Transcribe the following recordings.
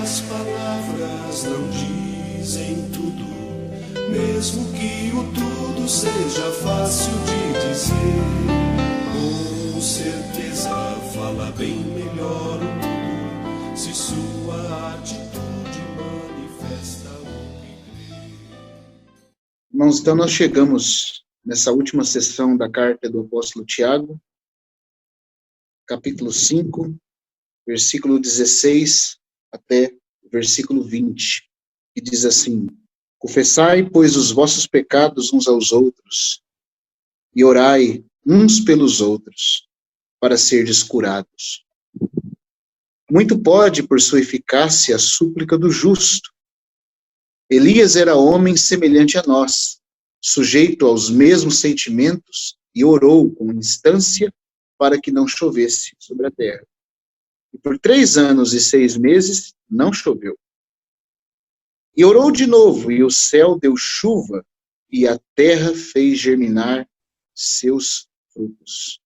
as palavras não dizem tudo, mesmo que o tudo seja fácil de dizer. Com certeza fala bem melhor o tudo, se sua atitude manifesta o que crê. Irmãos, então nós chegamos nessa última sessão da carta do apóstolo Tiago, capítulo 5, versículo 16 até o versículo 20, que diz assim: confessai, pois, os vossos pecados uns aos outros, e orai uns pelos outros, para serdes curados. Muito pode, por sua eficácia, a súplica do justo. Elias era homem semelhante a nós, sujeito aos mesmos sentimentos, e orou com instância para que não chovesse sobre a terra. E por 3 anos e 6 meses não choveu. E orou de novo, e o céu deu chuva, e a terra fez germinar seus frutos.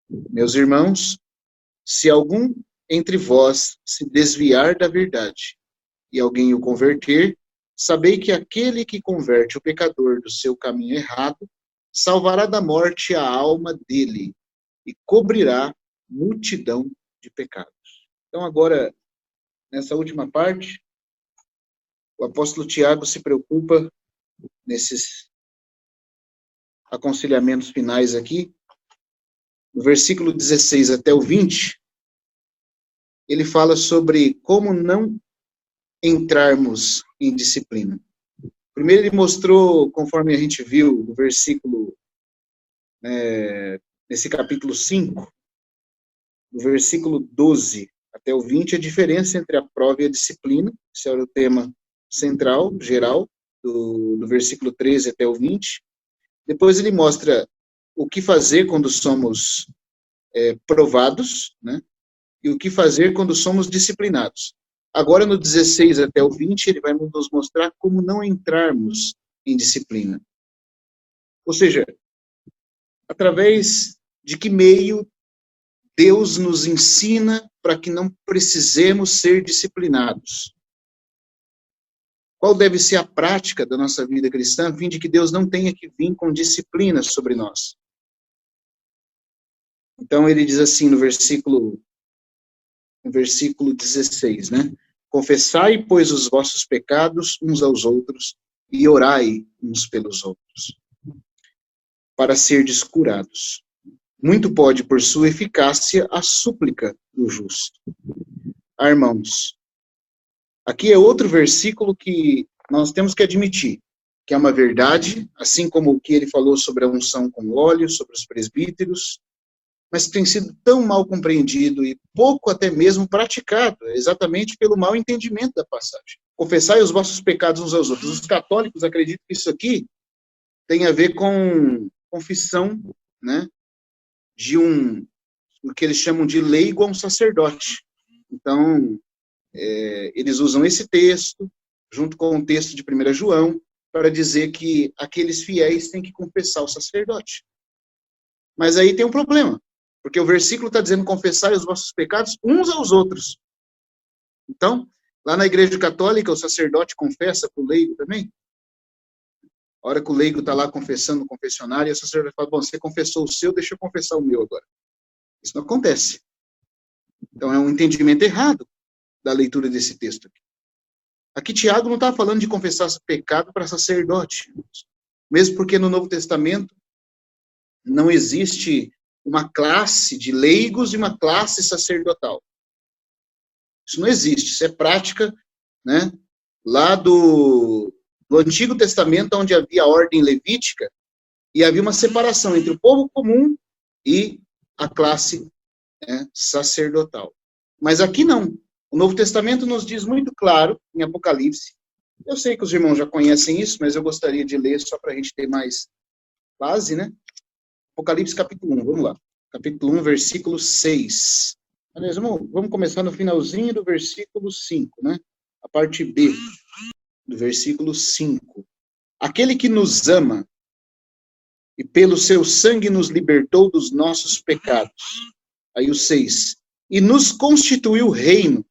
Meus irmãos, se algum entre vós se desviar da verdade, e alguém o converter, sabei que aquele que converte o pecador do seu caminho errado, salvará da morte a alma dele, e cobrirá multidão de pecados. Então agora, nessa última parte, o apóstolo Tiago se preocupa nesses aconselhamentos finais aqui, no versículo 16 até o 20, ele fala sobre como não entrarmos em disciplina. Primeiro ele mostrou, conforme a gente viu no versículo, nesse capítulo 5, do versículo 12 até o 20, a diferença entre a prova e a disciplina. Esse era o tema central, geral, do versículo 13 até o 20. Depois ele mostra o que fazer quando somos provados, né? E o que fazer quando somos disciplinados. Agora, no 16 até o 20, ele vai nos mostrar como não entrarmos em disciplina. Ou seja, através de que meio Deus nos ensina para que não precisemos ser disciplinados. Qual deve ser a prática da nossa vida cristã, a fim de que Deus não tenha que vir com disciplina sobre nós? Então ele diz assim no versículo 16, né? Confessai, pois, os vossos pecados uns aos outros, e orai uns pelos outros, para serdes curados. Muito pode, por sua eficácia, a súplica do justo. Irmãos, aqui é outro versículo que nós temos que admitir, que é uma verdade, assim como o que ele falou sobre a unção com óleo, sobre os presbíteros, mas tem sido tão mal compreendido e pouco até mesmo praticado, exatamente pelo mau entendimento da passagem. Confessai os vossos pecados uns aos outros. Os católicos acreditam que isso aqui tem a ver com confissão, né, de o que eles chamam de leigo a um sacerdote. Então, eles usam esse texto, junto com o texto de 1 João, para dizer que aqueles fiéis têm que confessar o sacerdote. Mas aí tem um problema, porque o versículo está dizendo confessai os vossos pecados uns aos outros. Então, lá na Igreja Católica, o sacerdote confessa para o leigo também. A hora que o leigo está lá confessando no confessionário, e o sacerdote fala, bom, você confessou o seu, deixa eu confessar o meu agora. Isso não acontece. Então, é um entendimento errado da leitura desse texto aqui. Aqui Tiago não está falando de confessar pecado para sacerdote, mesmo porque no Novo Testamento não existe uma classe de leigos e uma classe sacerdotal. Isso não existe, isso é prática, né, lá do Antigo Testamento, onde havia a ordem levítica, e havia uma separação entre o povo comum e a classe sacerdotal. Mas aqui não. O Novo Testamento nos diz muito claro, em Apocalipse, eu sei que os irmãos já conhecem isso, mas eu gostaria de ler só para a gente ter mais base, né? Apocalipse capítulo 1, vamos lá. Capítulo 1, versículo 6. Aliás, vamos começar no finalzinho do versículo 5, né? A parte B do versículo 5. Aquele que nos ama e pelo seu sangue nos libertou dos nossos pecados. Aí o 6. E nos constituiu reino,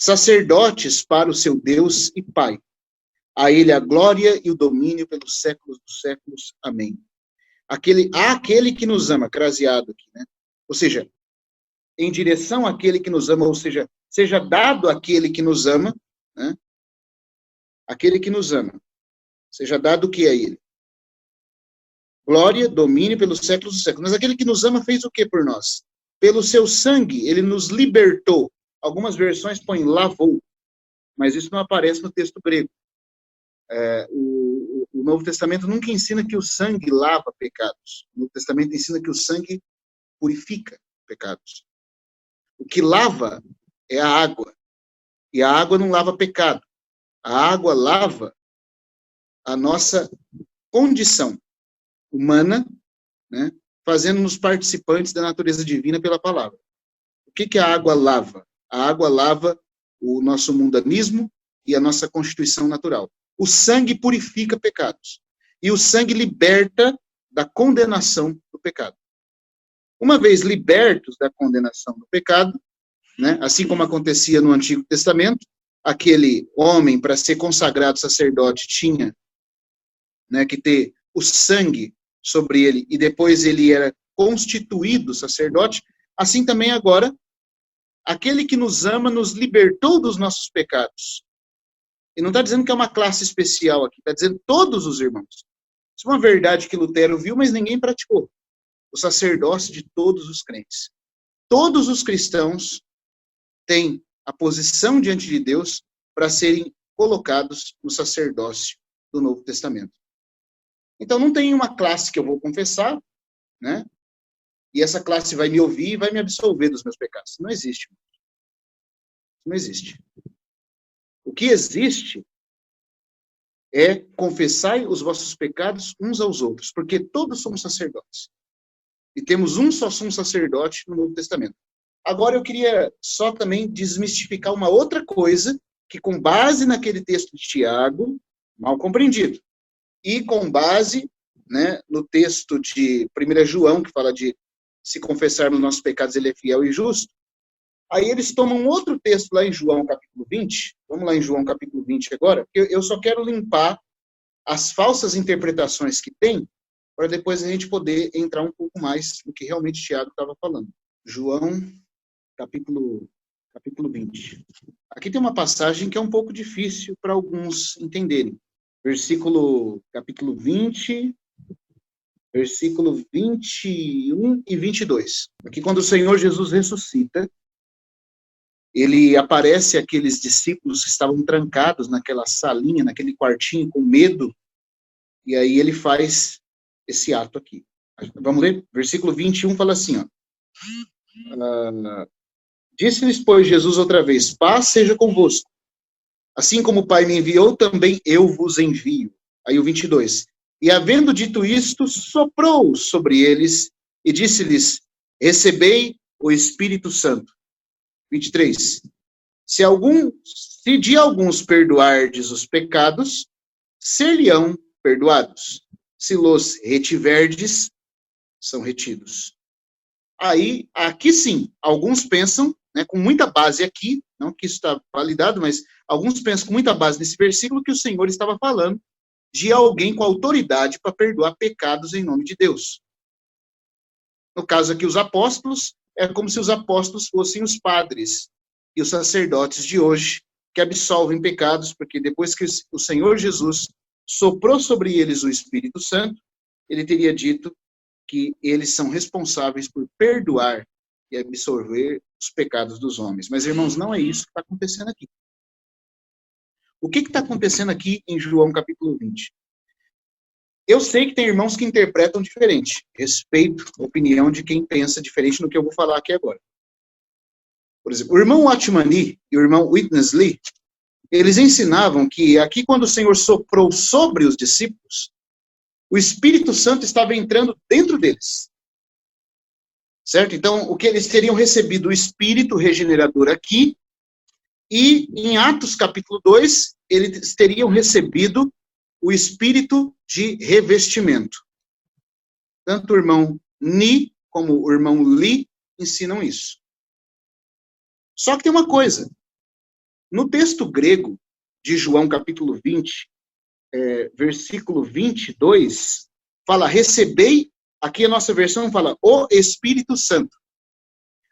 sacerdotes para o seu Deus e Pai. A ele a glória e o domínio pelos séculos dos séculos. Amém. Aquele que nos ama, craseado aqui, né? Ou seja, em direção àquele que nos ama, ou seja, seja dado àquele que nos ama, né? Aquele que nos ama, seja dado o que é ele. Glória, domínio pelos séculos dos séculos. Mas aquele que nos ama fez o que por nós? Pelo seu sangue, ele nos libertou. Algumas versões põem lavou, mas isso não aparece no texto grego. O Novo Testamento nunca ensina que o sangue lava pecados. O Novo Testamento ensina que o sangue purifica pecados. O que lava é a água. E a água não lava pecado. A água lava a nossa condição humana, né, fazendo-nos participantes da natureza divina pela palavra. O que a água lava? A água lava o nosso mundanismo e a nossa constituição natural. O sangue purifica pecados. E o sangue liberta da condenação do pecado. Uma vez libertos da condenação do pecado, né, assim como acontecia no Antigo Testamento, aquele homem, para ser consagrado sacerdote, tinha, né, que ter o sangue sobre ele, e depois ele era constituído sacerdote. Assim também agora, aquele que nos ama nos libertou dos nossos pecados. E não está dizendo que é uma classe especial aqui, está dizendo todos os irmãos. Isso é uma verdade que Lutero viu, mas ninguém praticou. O sacerdócio de todos os crentes. Todos os cristãos têm a posição diante de Deus para serem colocados no sacerdócio do Novo Testamento. Então não tem uma classe que eu vou confessar, né? E essa classe vai me ouvir e vai me absolver dos meus pecados. Não existe. Não existe. O que existe é confessai os vossos pecados uns aos outros, porque todos somos sacerdotes. E temos um só sumo sacerdote no Novo Testamento. Agora eu queria só também desmistificar uma outra coisa, que com base naquele texto de Tiago, mal compreendido, e com base, né, no texto de 1 João, que fala de se confessarmos nossos pecados, ele é fiel e justo. Aí eles tomam outro texto lá em João capítulo 20, vamos lá em João capítulo 20 agora, porque eu só quero limpar as falsas interpretações que tem, para depois a gente poder entrar um pouco mais no que realmente Tiago estava falando. João capítulo 20. Aqui tem uma passagem que é um pouco difícil para alguns entenderem. Capítulo 20, versículo 21 e 22. Aqui quando o Senhor Jesus ressuscita, ele aparece àqueles discípulos que estavam trancados naquela salinha, naquele quartinho, com medo, e aí ele faz esse ato aqui. Vamos ler? Versículo 21 fala assim, ó. Disse-lhes, pois, Jesus outra vez, paz seja convosco. Assim como o Pai me enviou, também eu vos envio. Aí o 22. E havendo dito isto, soprou sobre eles e disse-lhes, recebei o Espírito Santo. 23. Se de alguns perdoardes os pecados, ser-lhe-ão perdoados. Se los retiverdes, são retidos. Aí, aqui sim, alguns pensam, né, com muita base aqui, não que isso está validado, mas alguns pensam com muita base nesse versículo que o Senhor estava falando de alguém com autoridade para perdoar pecados em nome de Deus. No caso aqui, os apóstolos, é como se os apóstolos fossem os padres e os sacerdotes de hoje que absolvem pecados, porque depois que o Senhor Jesus soprou sobre eles o Espírito Santo, ele teria dito que eles são responsáveis por perdoar e absorver os pecados dos homens. Mas, irmãos, não é isso que está acontecendo aqui. O que está acontecendo aqui em João capítulo 20? Eu sei que tem irmãos que interpretam diferente. Respeito a opinião de quem pensa diferente no que eu vou falar aqui agora. Por exemplo, o irmão Watmani e o irmão Witness Lee, eles ensinavam que aqui quando o Senhor soprou sobre os discípulos, o Espírito Santo estava entrando dentro deles. Certo? Então, o que eles teriam recebido o Espírito regenerador aqui, e em Atos capítulo 2, eles teriam recebido o Espírito de revestimento. Tanto o irmão Ni como o irmão Li ensinam isso. Só que tem uma coisa. No texto grego de João, capítulo 20, versículo 22, fala, recebei, aqui a nossa versão fala, o Espírito Santo.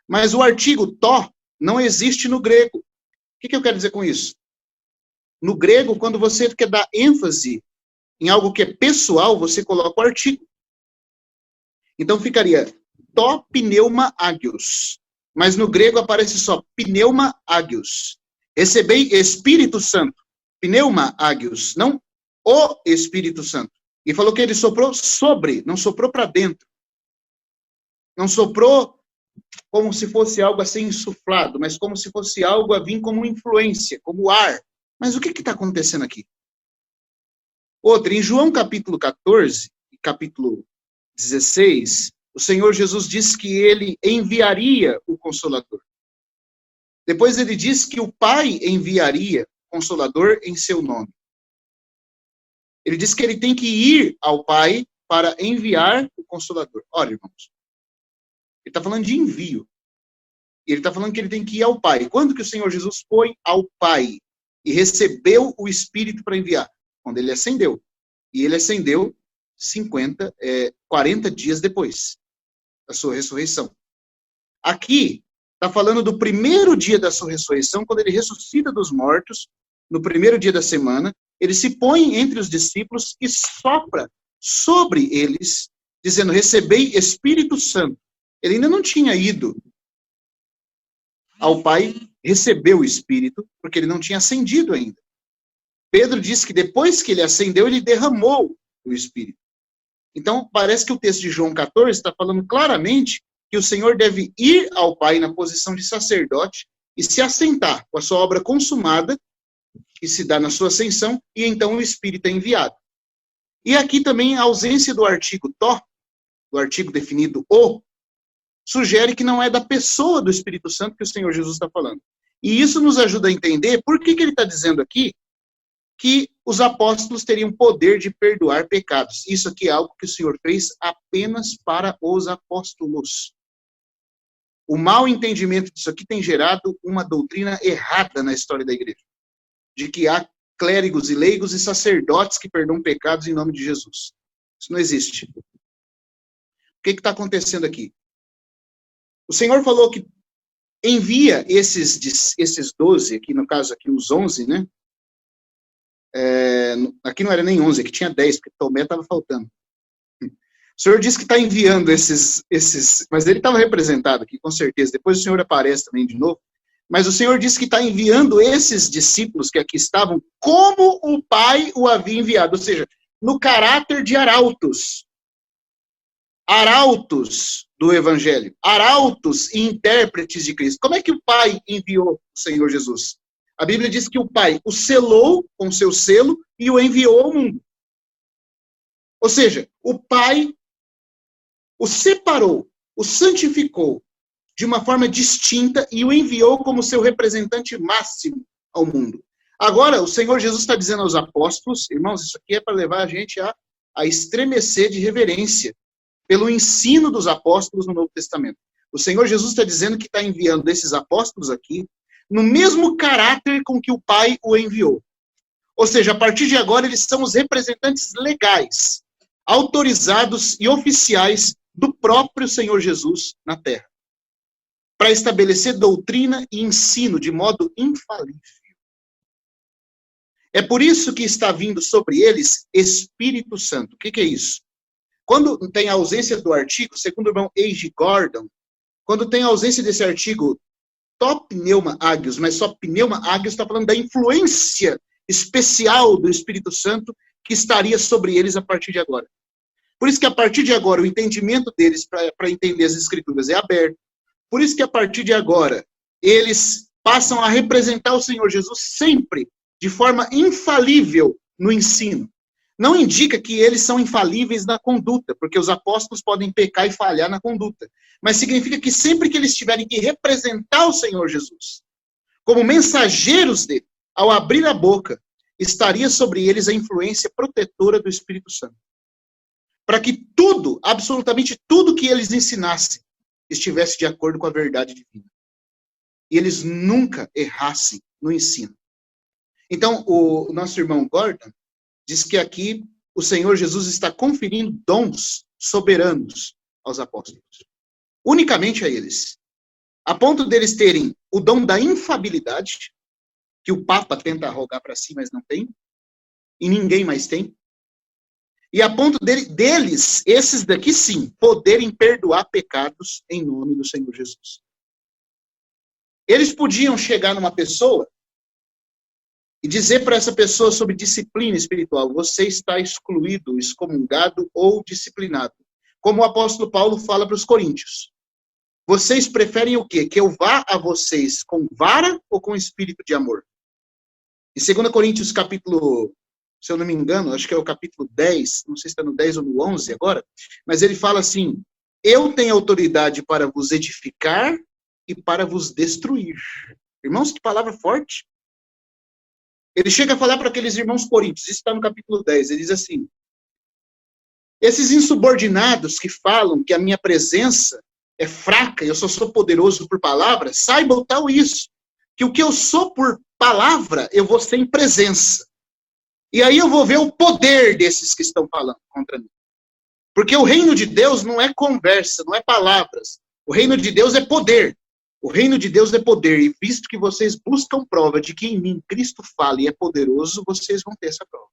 Mas o artigo tó não existe no grego. O que eu quero dizer com isso? No grego, quando você quer dar ênfase em algo que é pessoal, você coloca o artigo. Então ficaria tó pneuma agios. Mas no grego aparece só pneuma agios. Recebei Espírito Santo. Pneuma agios, não o Espírito Santo. E falou que ele soprou sobre, não soprou para dentro. Não soprou como se fosse algo assim insuflado, mas como se fosse algo a vir como influência, como ar. Mas o que está acontecendo aqui? Outra, em João capítulo 14, capítulo 16, o Senhor Jesus disse que ele enviaria o Consolador. Depois ele disse que o Pai enviaria o Consolador em seu nome. Ele disse que ele tem que ir ao Pai para enviar o Consolador. Olha, irmãos, ele está falando de envio. Ele está falando que ele tem que ir ao Pai. Quando que o Senhor Jesus foi ao Pai e recebeu o Espírito para enviar? Quando ele ascendeu. E ele ascendeu 40 dias depois da sua ressurreição. Aqui, está falando do primeiro dia da sua ressurreição, quando ele ressuscita dos mortos, no primeiro dia da semana, ele se põe entre os discípulos e sopra sobre eles, dizendo, recebei Espírito Santo. Ele ainda não tinha ido ao Pai, recebeu o Espírito, porque ele não tinha ascendido ainda. Pedro disse que depois que ele ascendeu, ele derramou o Espírito. Então, parece que o texto de João 14 está falando claramente que o Senhor deve ir ao Pai na posição de sacerdote e se assentar com a sua obra consumada, que se dá na sua ascensão, e então o Espírito é enviado. E aqui também a ausência do artigo tó, do artigo definido o, sugere que não é da pessoa do Espírito Santo que o Senhor Jesus está falando. E isso nos ajuda a entender por que ele está dizendo aqui que os apóstolos teriam poder de perdoar pecados. Isso aqui é algo que o Senhor fez apenas para os apóstolos. O mau entendimento disso aqui tem gerado uma doutrina errada na história da igreja. De que há clérigos e leigos e sacerdotes que perdoam pecados em nome de Jesus. Isso não existe. O que está acontecendo aqui? O Senhor falou que envia esses 12, aqui no caso aqui os 11, né? Aqui não era nem 11, aqui tinha 10, porque Tomé estava faltando. O Senhor disse que está enviando esses, mas ele estava representado aqui, com certeza. Depois o Senhor aparece também de novo. Mas o Senhor disse que está enviando esses discípulos que aqui estavam como o Pai o havia enviado. Ou seja, no caráter de arautos. Arautos do Evangelho. Arautos e intérpretes de Cristo. Como é que o Pai enviou o Senhor Jesus? A Bíblia diz que o Pai o selou com seu selo e o enviou ao mundo. Ou seja, o Pai o separou, o santificou de uma forma distinta e o enviou como seu representante máximo ao mundo. Agora, o Senhor Jesus está dizendo aos apóstolos, irmãos, isso aqui é para levar a gente a estremecer de reverência pelo ensino dos apóstolos no Novo Testamento. O Senhor Jesus está dizendo que está enviando esses apóstolos aqui no mesmo caráter com que o Pai o enviou. Ou seja, a partir de agora, eles são os representantes legais, autorizados e oficiais do próprio Senhor Jesus na Terra, para estabelecer doutrina e ensino de modo infalível. É por isso que está vindo sobre eles Espírito Santo. O que é isso? Quando tem a ausência do artigo, segundo o irmão A.G. Gordon, quando tem a ausência desse artigo top pneuma agios, mas só pneuma agios, está falando da influência especial do Espírito Santo que estaria sobre eles a partir de agora. Por isso que a partir de agora o entendimento deles para entender as Escrituras é aberto. Por isso que a partir de agora eles passam a representar o Senhor Jesus sempre de forma infalível no ensino. Não indica que eles são infalíveis na conduta, porque os apóstolos podem pecar e falhar na conduta. Mas significa que sempre que eles tiverem que representar o Senhor Jesus, como mensageiros dele, ao abrir a boca, estaria sobre eles a influência protetora do Espírito Santo. Para que tudo, absolutamente tudo que eles ensinassem, estivesse de acordo com a verdade divina. E eles nunca errassem no ensino. Então, o nosso irmão Gordon diz que aqui o Senhor Jesus está conferindo dons soberanos aos apóstolos. Unicamente a eles. A ponto deles terem o dom da infabilidade, que o Papa tenta arrogar para si, mas não tem, e ninguém mais tem. E a ponto deles, esses daqui sim, poderem perdoar pecados em nome do Senhor Jesus. Eles podiam chegar numa pessoa e dizer para essa pessoa sobre disciplina espiritual: você está excluído, excomungado ou disciplinado. Como o apóstolo Paulo fala para os coríntios. Vocês preferem o quê? Que eu vá a vocês com vara ou com espírito de amor? Em 2 Coríntios, capítulo, se eu não me engano, acho que é o capítulo 10, não sei se está no 10 ou no 11 agora, mas ele fala assim: eu tenho autoridade para vos edificar e para vos destruir. Irmãos, que palavra forte. Ele chega a falar para aqueles irmãos coríntios, isso está no capítulo 10, ele diz assim: esses insubordinados que falam que a minha presença é fraca, eu só sou poderoso por palavra, saibam tal isso, que o que eu sou por palavra, eu vou ser em presença. E aí eu vou ver o poder desses que estão falando contra mim. Porque o reino de Deus não é conversa, não é palavras. O reino de Deus é poder. O reino de Deus é poder. E visto que vocês buscam prova de que em mim Cristo fala e é poderoso, vocês vão ter essa prova.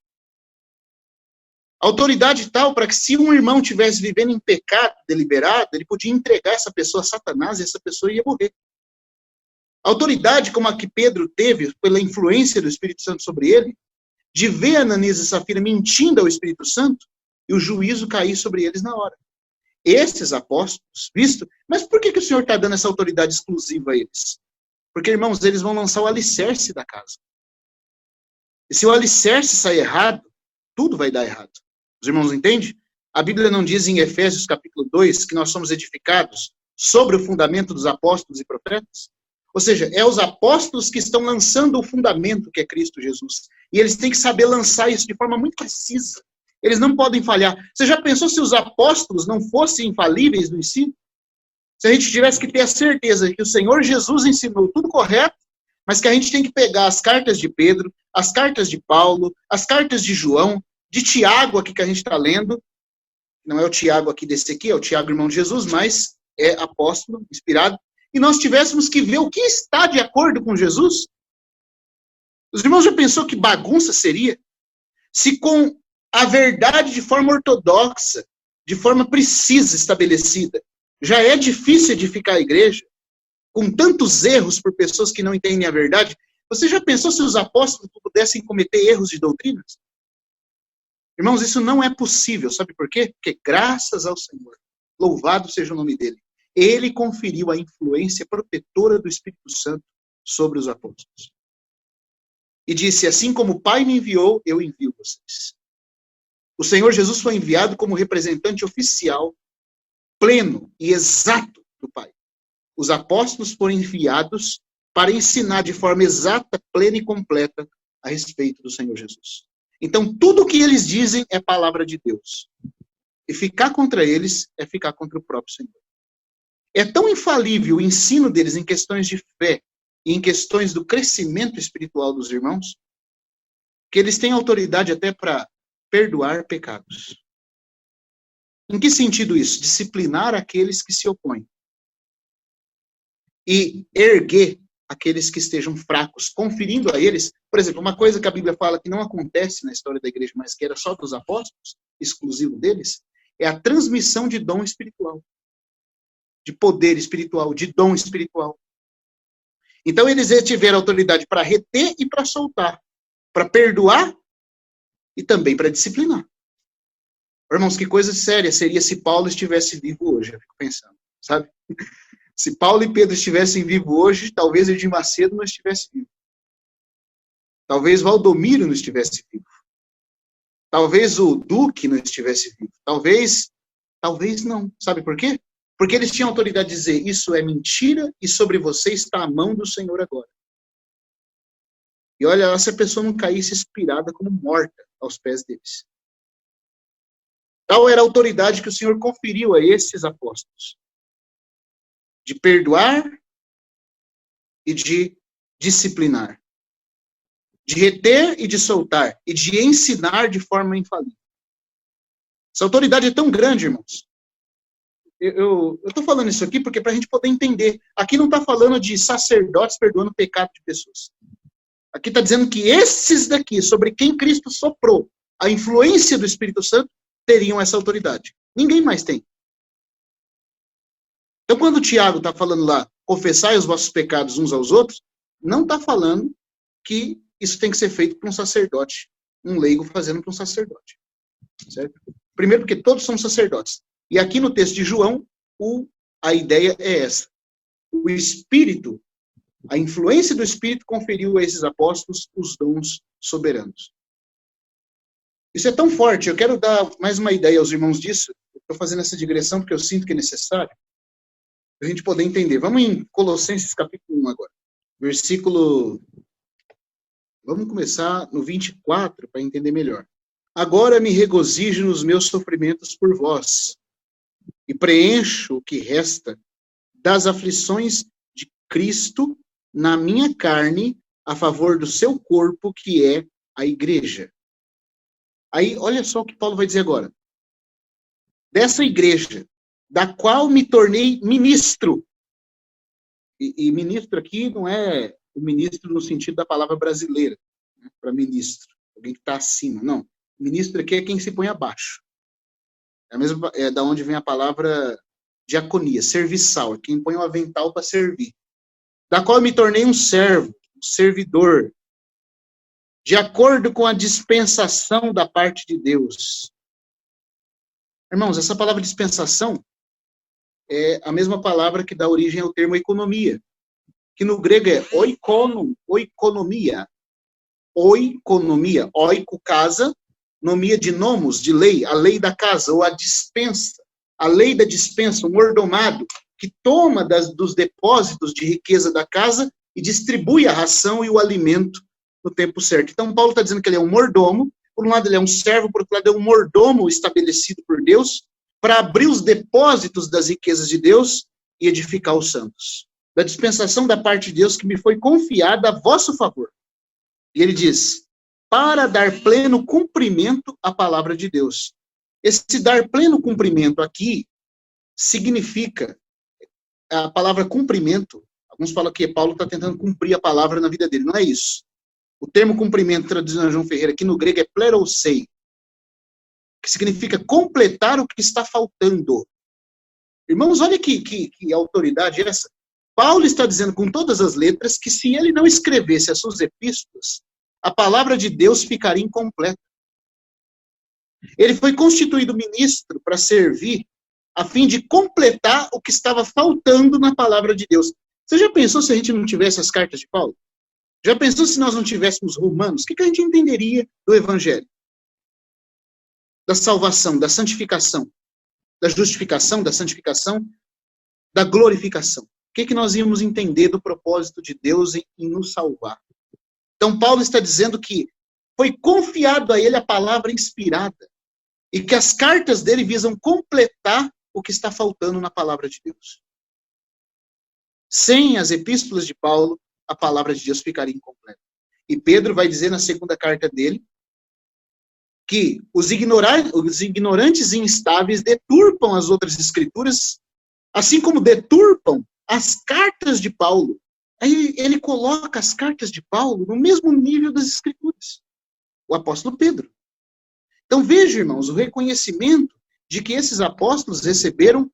Autoridade tal para que se um irmão estivesse vivendo em pecado deliberado, ele podia entregar essa pessoa a Satanás e essa pessoa ia morrer. Autoridade como a que Pedro teve pela influência do Espírito Santo sobre ele, de ver Ananias e Safira mentindo ao Espírito Santo e o juízo cair sobre eles na hora. Esses apóstolos, mas por que o Senhor está dando essa autoridade exclusiva a eles? Porque, irmãos, eles vão lançar o alicerce da casa. E se o alicerce sair errado, tudo vai dar errado. Os irmãos entendem? A Bíblia não diz em Efésios capítulo 2 que nós somos edificados sobre o fundamento dos apóstolos e profetas? Ou seja, é os apóstolos que estão lançando o fundamento que é Cristo Jesus. E eles têm que saber lançar isso de forma muito precisa. Eles não podem falhar. Você já pensou se os apóstolos não fossem infalíveis no ensino? Se a gente tivesse que ter a certeza de que o Senhor Jesus ensinou tudo correto, mas que a gente tem que pegar as cartas de Pedro, as cartas de Paulo, as cartas de João, de Tiago aqui que a gente está lendo, não é o Tiago aqui desse aqui, é o Tiago, irmão de Jesus, mas é apóstolo, inspirado, e nós tivéssemos que ver o que está de acordo com Jesus. Os irmãos já pensou que bagunça seria? Se com a verdade de forma ortodoxa, de forma precisa estabelecida, já é difícil edificar a igreja, com tantos erros por pessoas que não entendem a verdade, você já pensou se os apóstolos pudessem cometer erros de doutrinas? Irmãos, isso não é possível, sabe por quê? Porque graças ao Senhor, louvado seja o nome dele, ele conferiu a influência protetora do Espírito Santo sobre os apóstolos. E disse, assim como o Pai me enviou, eu envio vocês. O Senhor Jesus foi enviado como representante oficial, pleno e exato do Pai. Os apóstolos foram enviados para ensinar de forma exata, plena e completa a respeito do Senhor Jesus. Então, tudo o que eles dizem é palavra de Deus. E ficar contra eles é ficar contra o próprio Senhor. É tão infalível o ensino deles em questões de fé e em questões do crescimento espiritual dos irmãos, que eles têm autoridade até para perdoar pecados. Em que sentido isso? Disciplinar aqueles que se opõem. E erguer aqueles que estejam fracos, conferindo a eles, por exemplo, uma coisa que a Bíblia fala que não acontece na história da igreja, mas que era só dos apóstolos, exclusivo deles, é a transmissão de dom espiritual, de poder espiritual, de dom espiritual. Então eles tiveram autoridade para reter e para soltar, para perdoar e também para disciplinar. Irmãos, que coisa séria seria se Paulo estivesse vivo hoje, eu fico pensando, sabe? Se Paulo e Pedro estivessem vivos hoje, talvez Edir Macedo não estivesse vivo. Talvez Valdomiro não estivesse vivo. Talvez o Duque não estivesse vivo. Talvez não. Sabe por quê? Porque eles tinham autoridade de dizer, isso é mentira e sobre você está a mão do Senhor agora. E olha lá se a pessoa não caísse expirada como morta aos pés deles. Tal era a autoridade que o Senhor conferiu a esses apóstolos. De perdoar e de disciplinar. de reter e de soltar, e de ensinar de forma infalível. Essa autoridade é tão grande, irmãos. Eu estou falando isso aqui porque para a gente poder entender. Aqui não está falando de sacerdotes perdoando o pecado de pessoas. Aqui está dizendo que esses daqui, sobre quem Cristo soprou a influência do Espírito Santo, teriam essa autoridade. Ninguém mais tem. Então, quando o Tiago está falando lá, confessai os vossos pecados uns aos outros, não está falando que isso tem que ser feito por um sacerdote, um leigo fazendo para um sacerdote. Certo? Primeiro porque todos são sacerdotes. E aqui no texto de João, a ideia é essa. O Espírito, a influência do Espírito conferiu a esses apóstolos os dons soberanos. Isso é tão forte, eu quero dar mais uma ideia aos irmãos disso. Estou fazendo essa digressão porque eu sinto que é necessário, para a gente poder entender. Vamos em Colossenses capítulo 1 agora. Versículo... Vamos começar no 24 para entender melhor. Agora me regozijo nos meus sofrimentos por vós, e preencho o que resta das aflições de Cristo na minha carne, a favor do seu corpo, que é a igreja. Aí, olha só o que Paulo vai dizer agora. Dessa igreja, da qual me tornei ministro. E ministro aqui não é o ministro no sentido da palavra brasileira, né, para ministro, alguém que está acima, não. Ministro aqui é quem se põe abaixo. É da onde vem a palavra diaconia, serviçal, é quem põe o avental para servir. Da qual me tornei um servo, um servidor, de acordo com a dispensação da parte de Deus. Irmãos, essa palavra dispensação é a mesma palavra que dá origem ao termo economia, que no grego é oikonomia. Oikonomia, oiko, casa, nomia de nomos, de lei, a lei da casa, ou a dispensa, a lei da dispensa, o mordomado, que toma dos depósitos de riqueza da casa e distribui a ração e o alimento no tempo certo. Então, Paulo está dizendo que ele é um mordomo, por um lado ele é um servo, por outro lado é um mordomo estabelecido por Deus, para abrir os depósitos das riquezas de Deus e edificar os santos. Da dispensação da parte de Deus que me foi confiada a vosso favor. E ele diz, para dar pleno cumprimento à palavra de Deus. Esse dar pleno cumprimento aqui significa, a palavra cumprimento, alguns falam que Paulo está tentando cumprir a palavra na vida dele, não é isso. O termo cumprimento, traduzido na João Ferreira, aqui no grego é plerosei, que significa completar o que está faltando. Irmãos, olha que autoridade é essa. Paulo está dizendo com todas as letras que se ele não escrevesse as suas epístolas, a palavra de Deus ficaria incompleta. Ele foi constituído ministro para servir a fim de completar o que estava faltando na palavra de Deus. Você já pensou se a gente não tivesse as cartas de Paulo? Já pensou se nós não tivéssemos Romanos? O que a gente entenderia do Evangelho? Da salvação, da santificação, da justificação, da santificação, da glorificação. O que nós íamos entender do propósito de Deus em nos salvar? Então, Paulo está dizendo que foi confiado a ele a palavra inspirada e que as cartas dele visam completar o que está faltando na palavra de Deus. Sem as epístolas de Paulo, a palavra de Deus ficaria incompleta. E Pedro vai dizer na segunda carta dele que os ignorantes e instáveis deturpam as outras escrituras, assim como deturpam as cartas de Paulo. Aí ele coloca as cartas de Paulo no mesmo nível das escrituras. O apóstolo Pedro. Então veja, irmãos, o reconhecimento de que esses apóstolos receberam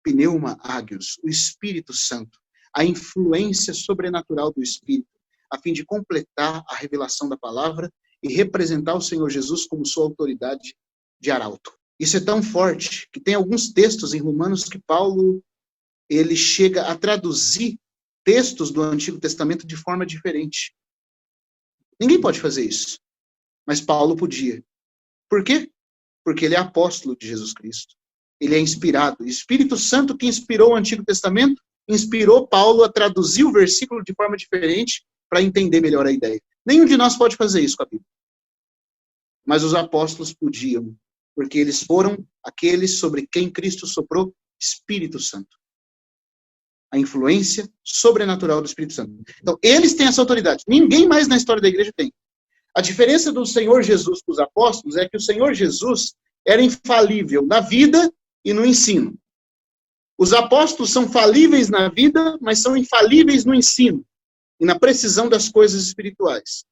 pneuma ágios, o Espírito Santo, a influência sobrenatural do Espírito, a fim de completar a revelação da palavra e representar o Senhor Jesus como sua autoridade de arauto. Isso é tão forte que tem alguns textos em Romanos que Paulo ele chega a traduzir textos do Antigo Testamento de forma diferente. Ninguém pode fazer isso, mas Paulo podia. Por quê? Porque ele é apóstolo de Jesus Cristo. Ele é inspirado. O Espírito Santo que inspirou o Antigo Testamento inspirou Paulo a traduzir o versículo de forma diferente para entender melhor a ideia. Nenhum de nós pode fazer isso com a Bíblia. Mas os apóstolos podiam, porque eles foram aqueles sobre quem Cristo soprou Espírito Santo. a influência sobrenatural do Espírito Santo. Então, eles têm essa autoridade. Ninguém mais na história da igreja tem. A diferença do Senhor Jesus para os apóstolos é que o Senhor Jesus era infalível na vida e no ensino. Os apóstolos são falíveis na vida, mas são infalíveis no ensino e na precisão das coisas espirituais.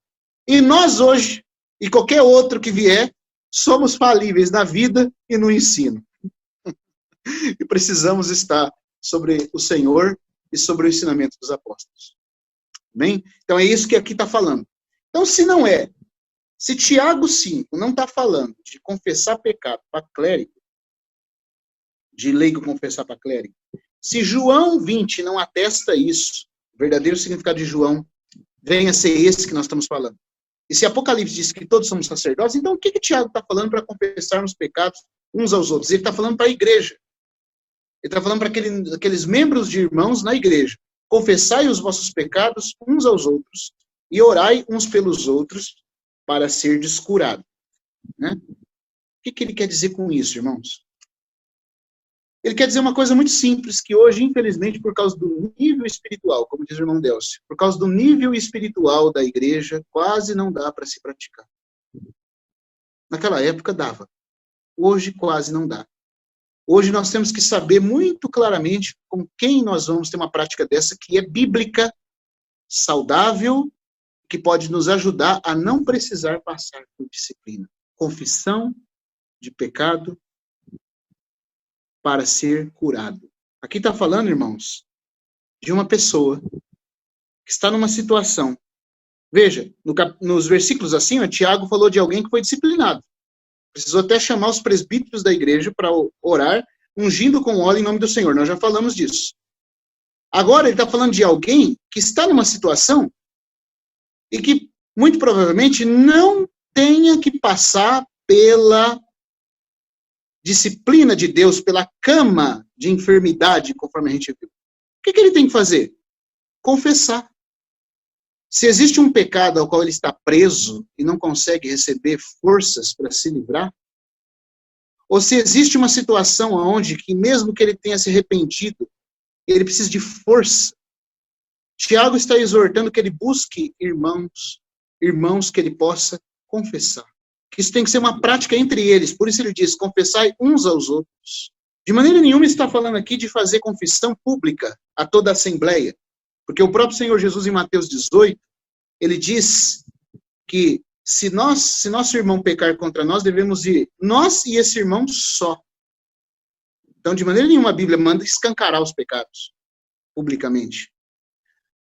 E nós hoje, e qualquer outro que vier, somos falíveis na vida e no ensino. E precisamos estar sobre o Senhor e sobre o ensinamento dos apóstolos. Bem? Então é isso que aqui está falando. Então se Tiago 5 não está falando de confessar pecado para clérigo, de leigo confessar para clérigo, se João 20 não atesta isso, o verdadeiro significado de João venha a ser esse que nós estamos falando. E se Apocalipse diz que todos somos sacerdotes, então o que Tiago está falando para confessarmos pecados uns aos outros? Ele está falando para a igreja. Ele está falando para aqueles membros de irmãos na igreja. Confessai os vossos pecados uns aos outros e orai uns pelos outros para ser descurado. Né? O que ele quer dizer com isso, irmãos? Ele quer dizer uma coisa muito simples, que hoje, infelizmente, por causa do nível espiritual, como diz o irmão Delcio, por causa do nível espiritual da igreja, quase não dá para se praticar. Naquela época dava. Hoje quase não dá. Hoje nós temos que saber muito claramente com quem nós vamos ter uma prática dessa, que é bíblica, saudável, que pode nos ajudar a não precisar passar por disciplina. Confissão de pecado para ser curado. Aqui está falando, irmãos, de uma pessoa que está numa situação. Veja, nos versículos acima, Tiago falou de alguém que foi disciplinado. Precisou até chamar os presbíteros da igreja para orar, ungindo com óleo em nome do Senhor. Nós já falamos disso. Agora ele está falando de alguém que está numa situação e que, muito provavelmente, não tenha que passar pela disciplina de Deus, pela cama de enfermidade, conforme a gente viu. O que ele tem que fazer? Confessar. Se existe um pecado ao qual ele está preso e não consegue receber forças para se livrar, ou se existe uma situação onde, que mesmo que ele tenha se arrependido, ele precisa de força, Tiago está exortando que ele busque irmãos que ele possa confessar. Que isso tem que ser uma prática entre eles. Por isso ele diz, confessai uns aos outros. De maneira nenhuma está falando aqui de fazer confissão pública a toda a assembleia. Porque o próprio Senhor Jesus, em Mateus 18, ele diz que se nosso irmão pecar contra nós, devemos ir nós e esse irmão só. Então, de maneira nenhuma, a Bíblia manda escancarar os pecados publicamente.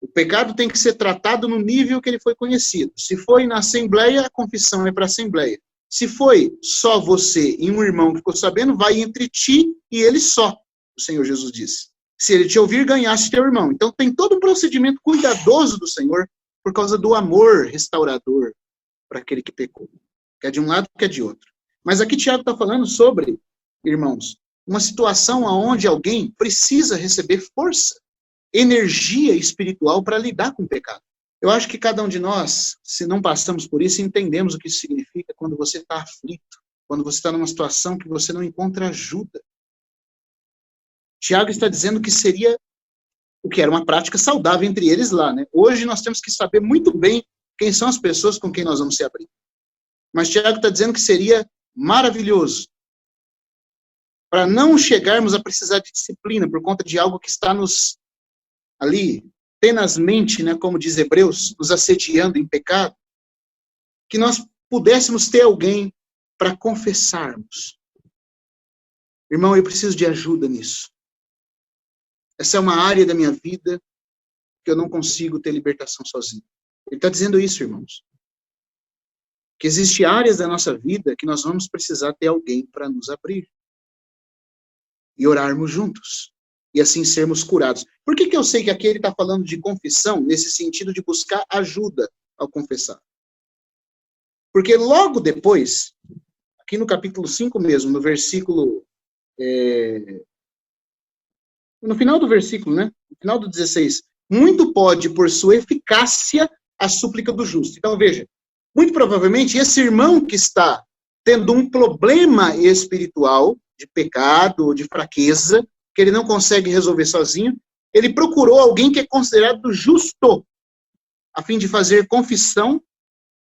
O pecado tem que ser tratado no nível que ele foi conhecido. Se foi na assembleia, a confissão é para a assembleia. Se foi só você e um irmão que ficou sabendo, vai entre ti e ele só, o Senhor Jesus disse. Se ele te ouvir, ganhaste teu irmão. Então tem todo um procedimento cuidadoso do Senhor por causa do amor restaurador para aquele que pecou. Quer de um lado, quer de outro. Mas aqui Tiago está falando sobre, irmãos, uma situação onde alguém precisa receber força, energia espiritual para lidar com o pecado. Eu acho que cada um de nós, se não passamos por isso, entendemos o que isso significa quando você está aflito, quando você está numa situação que você não encontra ajuda. Tiago está dizendo que seria o que era uma prática saudável entre eles lá, né? Hoje nós temos que saber muito bem quem são as pessoas com quem nós vamos se abrir. Mas Tiago está dizendo que seria maravilhoso para não chegarmos a precisar de disciplina por conta de algo que está nos ali, tenazmente, né, como diz Hebreus, nos assediando em pecado, que nós pudéssemos ter alguém para confessarmos. Irmão, eu preciso de ajuda nisso. Essa é uma área da minha vida que eu não consigo ter libertação sozinho. Ele está dizendo isso, irmãos. Que existem áreas da nossa vida que nós vamos precisar ter alguém para nos abrir. E orarmos juntos. E assim sermos curados. Por que eu sei que aqui ele está falando de confissão, nesse sentido de buscar ajuda ao confessar? Porque logo depois, aqui no capítulo 5 mesmo, no versículo... no final do versículo, né? No final do 16. Muito pode, por sua eficácia, a súplica do justo. Então, veja, muito provavelmente esse irmão que está tendo um problema espiritual, de pecado, de fraqueza, que ele não consegue resolver sozinho, Ele procurou alguém que é considerado justo, a fim de fazer confissão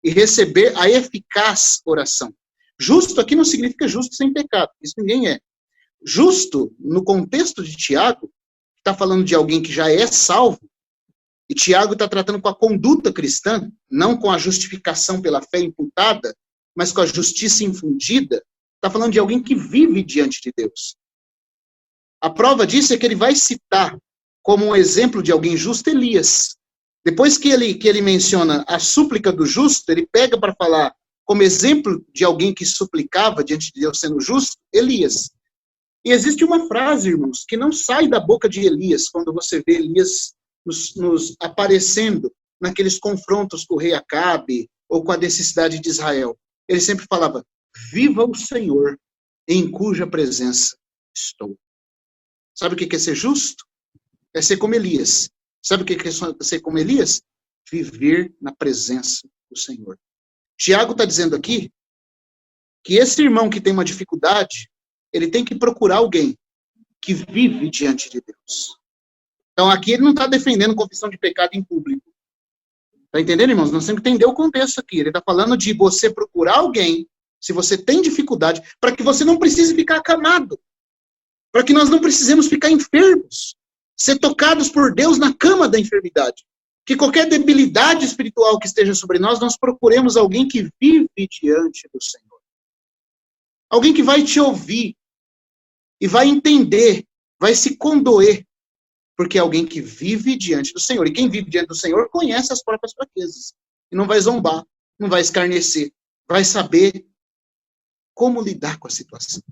e receber a eficaz oração. Justo aqui não significa justo sem pecado, isso ninguém é. Justo, no contexto de Tiago, está falando de alguém que já é salvo, e Tiago está tratando com a conduta cristã, não com a justificação pela fé imputada, mas com a justiça infundida. Está falando de alguém que vive diante de Deus. A prova disso é que ele vai citar como um exemplo de alguém justo Elias. Depois que ele menciona a súplica do justo, ele pega para falar como exemplo de alguém que suplicava diante de Deus sendo justo, Elias. E existe uma frase, irmãos, que não sai da boca de Elias, quando você vê Elias nos aparecendo naqueles confrontos com o rei Acabe, ou com a necessidade de Israel. Ele sempre falava, viva o Senhor, em cuja presença estou. Sabe o que é ser justo? É ser como Elias. Sabe o que é ser como Elias? Viver na presença do Senhor. Tiago está dizendo aqui que esse irmão que tem uma dificuldade, ele tem que procurar alguém que vive diante de Deus. Então aqui ele não está defendendo confissão de pecado em público. Está entendendo, irmãos? Nós temos que entender o contexto aqui. Ele está falando de você procurar alguém, se você tem dificuldade, para que você não precise ficar acamado. Para que nós não precisemos ficar enfermos. Ser tocados por Deus na cama da enfermidade. Que qualquer debilidade espiritual que esteja sobre nós, nós procuremos alguém que vive diante do Senhor. Alguém que vai te ouvir e vai entender, vai se condoer, porque é alguém que vive diante do Senhor. E quem vive diante do Senhor conhece as próprias fraquezas. E não vai zombar, não vai escarnecer, vai saber como lidar com a situação.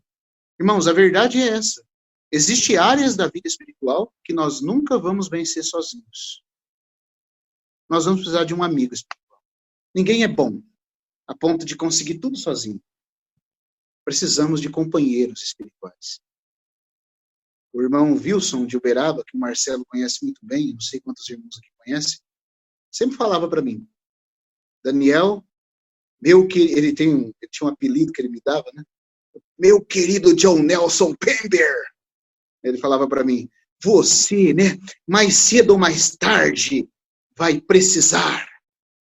Irmãos, a verdade é essa. Existem áreas da vida espiritual que nós nunca vamos vencer sozinhos. Nós vamos precisar de um amigo espiritual. Ninguém é bom a ponto de conseguir tudo sozinho. Precisamos de companheiros espirituais. O irmão Wilson de Uberaba, que o Marcelo conhece muito bem, não sei quantos irmãos aqui conhecem, sempre falava para mim, Daniel, ele tinha um apelido que ele me dava, né? Meu querido John Nelson Pember. Ele falava para mim, você, né, mais cedo ou mais tarde, vai precisar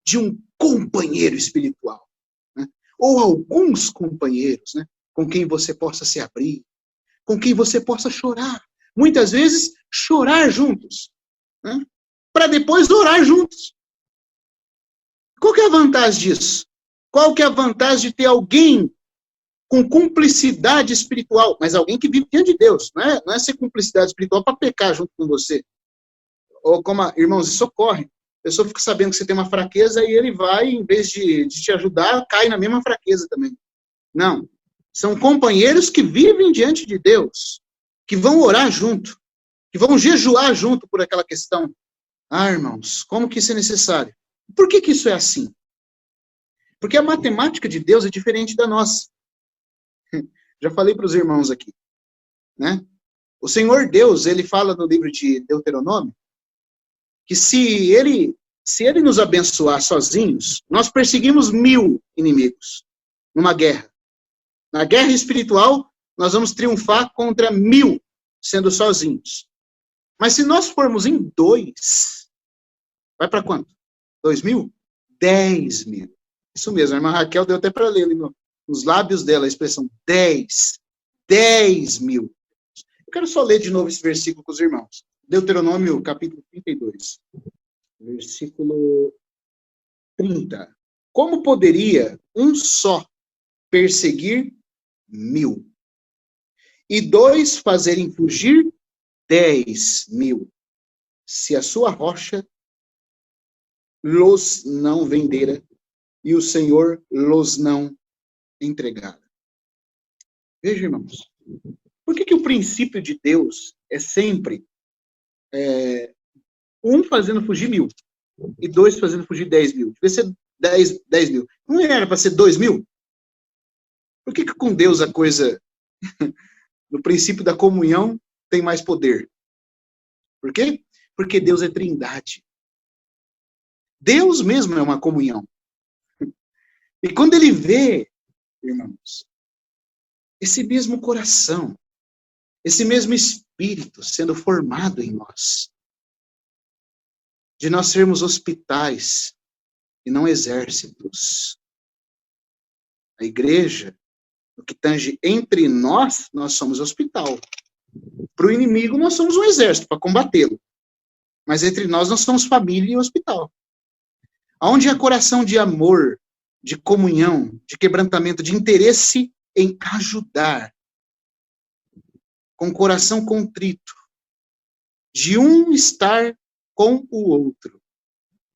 de um companheiro espiritual, né? Ou alguns companheiros, né, com quem você possa se abrir, com quem você possa chorar. Muitas vezes, chorar juntos, né, para depois orar juntos. Qual que é a vantagem disso? Qual que é a vantagem de ter alguém com cumplicidade espiritual, mas alguém que vive diante de Deus, não é ser cumplicidade espiritual para pecar junto com você. Ou como, irmãos, isso ocorre. A pessoa fica sabendo que você tem uma fraqueza e ele vai, em vez de te ajudar, cai na mesma fraqueza também. Não. São companheiros que vivem diante de Deus, que vão orar junto, que vão jejuar junto por aquela questão. Ah, irmãos, como que isso é necessário? Por que isso é assim? Porque a matemática de Deus é diferente da nossa. Já falei para os irmãos aqui, né? O Senhor Deus, ele fala no livro de Deuteronômio, que se ele nos abençoar sozinhos, nós perseguimos 1000 inimigos numa guerra. Na guerra espiritual, nós vamos triunfar contra 1000, sendo sozinhos. Mas se nós formos em 2, vai para quanto? 2000? 10.000. Isso mesmo, a irmã Raquel deu até para ler ali nos lábios dela a expressão 10.000. Eu quero só ler de novo esse versículo com os irmãos. Deuteronômio, capítulo 32, versículo 30. Como poderia um só perseguir 1000? E 2 fazerem fugir 10.000, se a sua rocha los não vendera e o Senhor los não entregara. Veja, irmãos, por que o princípio de Deus é sempre um fazendo fugir 1000 e 2 fazendo fugir 10.000? Devia ser 10.000. Não era para ser 2.000? Por que com Deus a coisa, no princípio da comunhão, tem mais poder? Por quê? Porque Deus é trindade. Deus mesmo é uma comunhão. E quando ele vê, irmãos, esse mesmo coração, esse mesmo espírito sendo formado em nós, de nós sermos hospitais e não exércitos. A igreja, no que tange entre nós, nós somos hospital. Para o inimigo, nós somos um exército para combatê-lo. Mas entre nós somos família e hospital. Onde há coração de amor, de comunhão, de quebrantamento, de interesse em ajudar, com coração contrito, de um estar com o outro.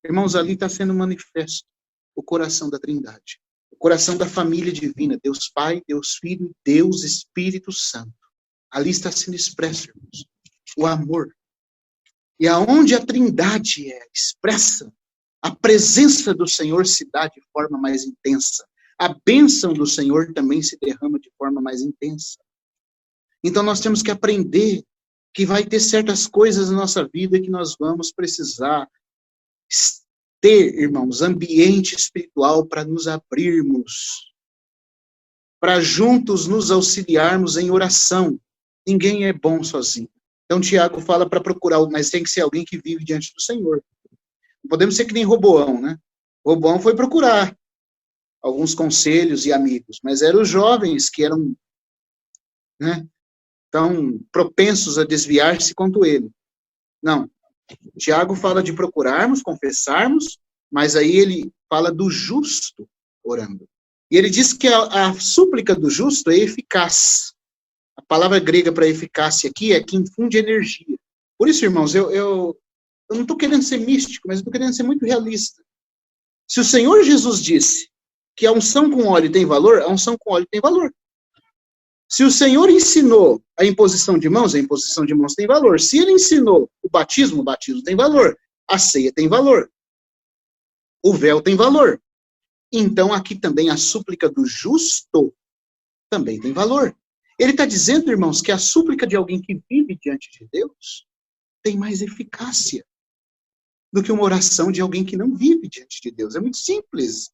Irmãos, ali está sendo manifesto o coração da Trindade, o coração da família divina, Deus Pai, Deus Filho, Deus Espírito Santo. Ali está sendo expresso, irmãos, o amor. E aonde a Trindade é expressa, a presença do Senhor se dá de forma mais intensa. A bênção do Senhor também se derrama de forma mais intensa. Então nós temos que aprender que vai ter certas coisas na nossa vida que nós vamos precisar ter, irmãos, ambiente espiritual para nos abrirmos, para juntos nos auxiliarmos em oração. Ninguém é bom sozinho. Então Tiago fala para procurar, mas tem que ser alguém que vive diante do Senhor. Não podemos ser que nem Roboão, né? Roboão foi procurar alguns conselhos e amigos, mas eram os jovens que eram, né, tão propensos a desviar-se quanto ele. Não. Tiago fala de procurarmos, confessarmos, mas aí ele fala do justo orando. E ele diz que a súplica do justo é eficaz. A palavra grega para eficácia aqui é que infunde energia. Por isso, irmãos, eu não estou querendo ser místico, mas estou querendo ser muito realista. Se o Senhor Jesus disse que a unção com óleo tem valor, a unção com óleo tem valor. Se o Senhor ensinou a imposição de mãos tem valor. Se ele ensinou o batismo tem valor. A ceia tem valor. O véu tem valor. Então, aqui também a súplica do justo também tem valor. Ele está dizendo, irmãos, que a súplica de alguém que vive diante de Deus tem mais eficácia do que uma oração de alguém que não vive diante de Deus. É muito simples.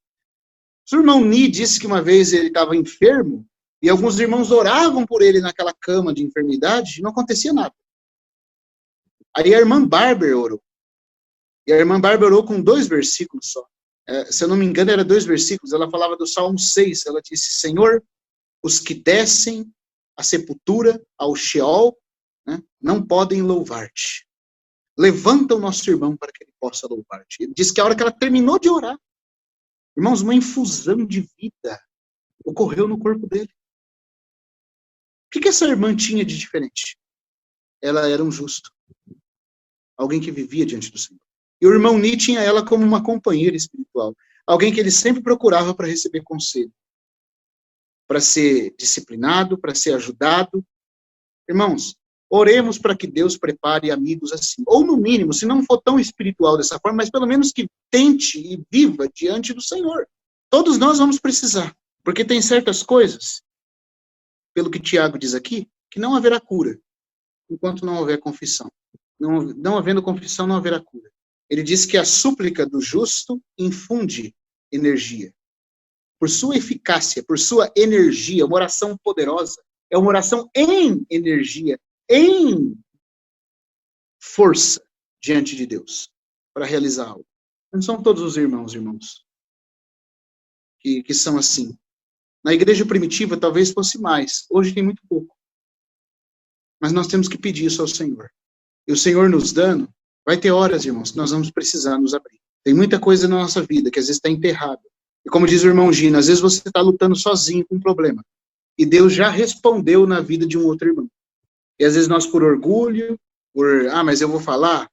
O irmão Ni disse que uma vez ele estava enfermo e alguns irmãos oravam por ele naquela cama de enfermidade e não acontecia nada. Aí a irmã Bárbara orou. E a irmã Bárbara orou com 2 versículos só. Se eu não me engano, era 2 versículos. Ela falava do Salmo 6. Ela disse, Senhor, os que descem à sepultura, ao Sheol, né, não podem louvar-te. Levanta o nosso irmão para que ele possa louvar-te. Ele disse que a hora que ela terminou de orar, irmãos, uma infusão de vida ocorreu no corpo dele. O que essa irmã tinha de diferente? Ela era um justo. Alguém que vivia diante do Senhor. E o irmão Ni tinha ela como uma companheira espiritual. Alguém que ele sempre procurava para receber conselho. Para ser disciplinado, para ser ajudado. Irmãos, oremos para que Deus prepare amigos assim. Ou no mínimo, se não for tão espiritual dessa forma, mas pelo menos que tente e viva diante do Senhor. Todos nós vamos precisar. Porque tem certas coisas, pelo que Tiago diz aqui, que não haverá cura, enquanto não houver confissão. Não havendo confissão, não haverá cura. Ele diz que a súplica do justo infunde energia. Por sua eficácia, por sua energia, uma oração poderosa, é uma oração em energia, em força diante de Deus, para realizar algo. Não são todos os irmãos, que são assim. Na igreja primitiva, talvez fosse mais. Hoje tem muito pouco. Mas nós temos que pedir isso ao Senhor. E o Senhor nos dando, vai ter horas, irmãos, que nós vamos precisar nos abrir. Tem muita coisa na nossa vida que às vezes está enterrada. E como diz o irmão Gino, às vezes você está lutando sozinho com um problema. E Deus já respondeu na vida de um outro irmão. E às vezes nós, por orgulho, mas eu vou falar.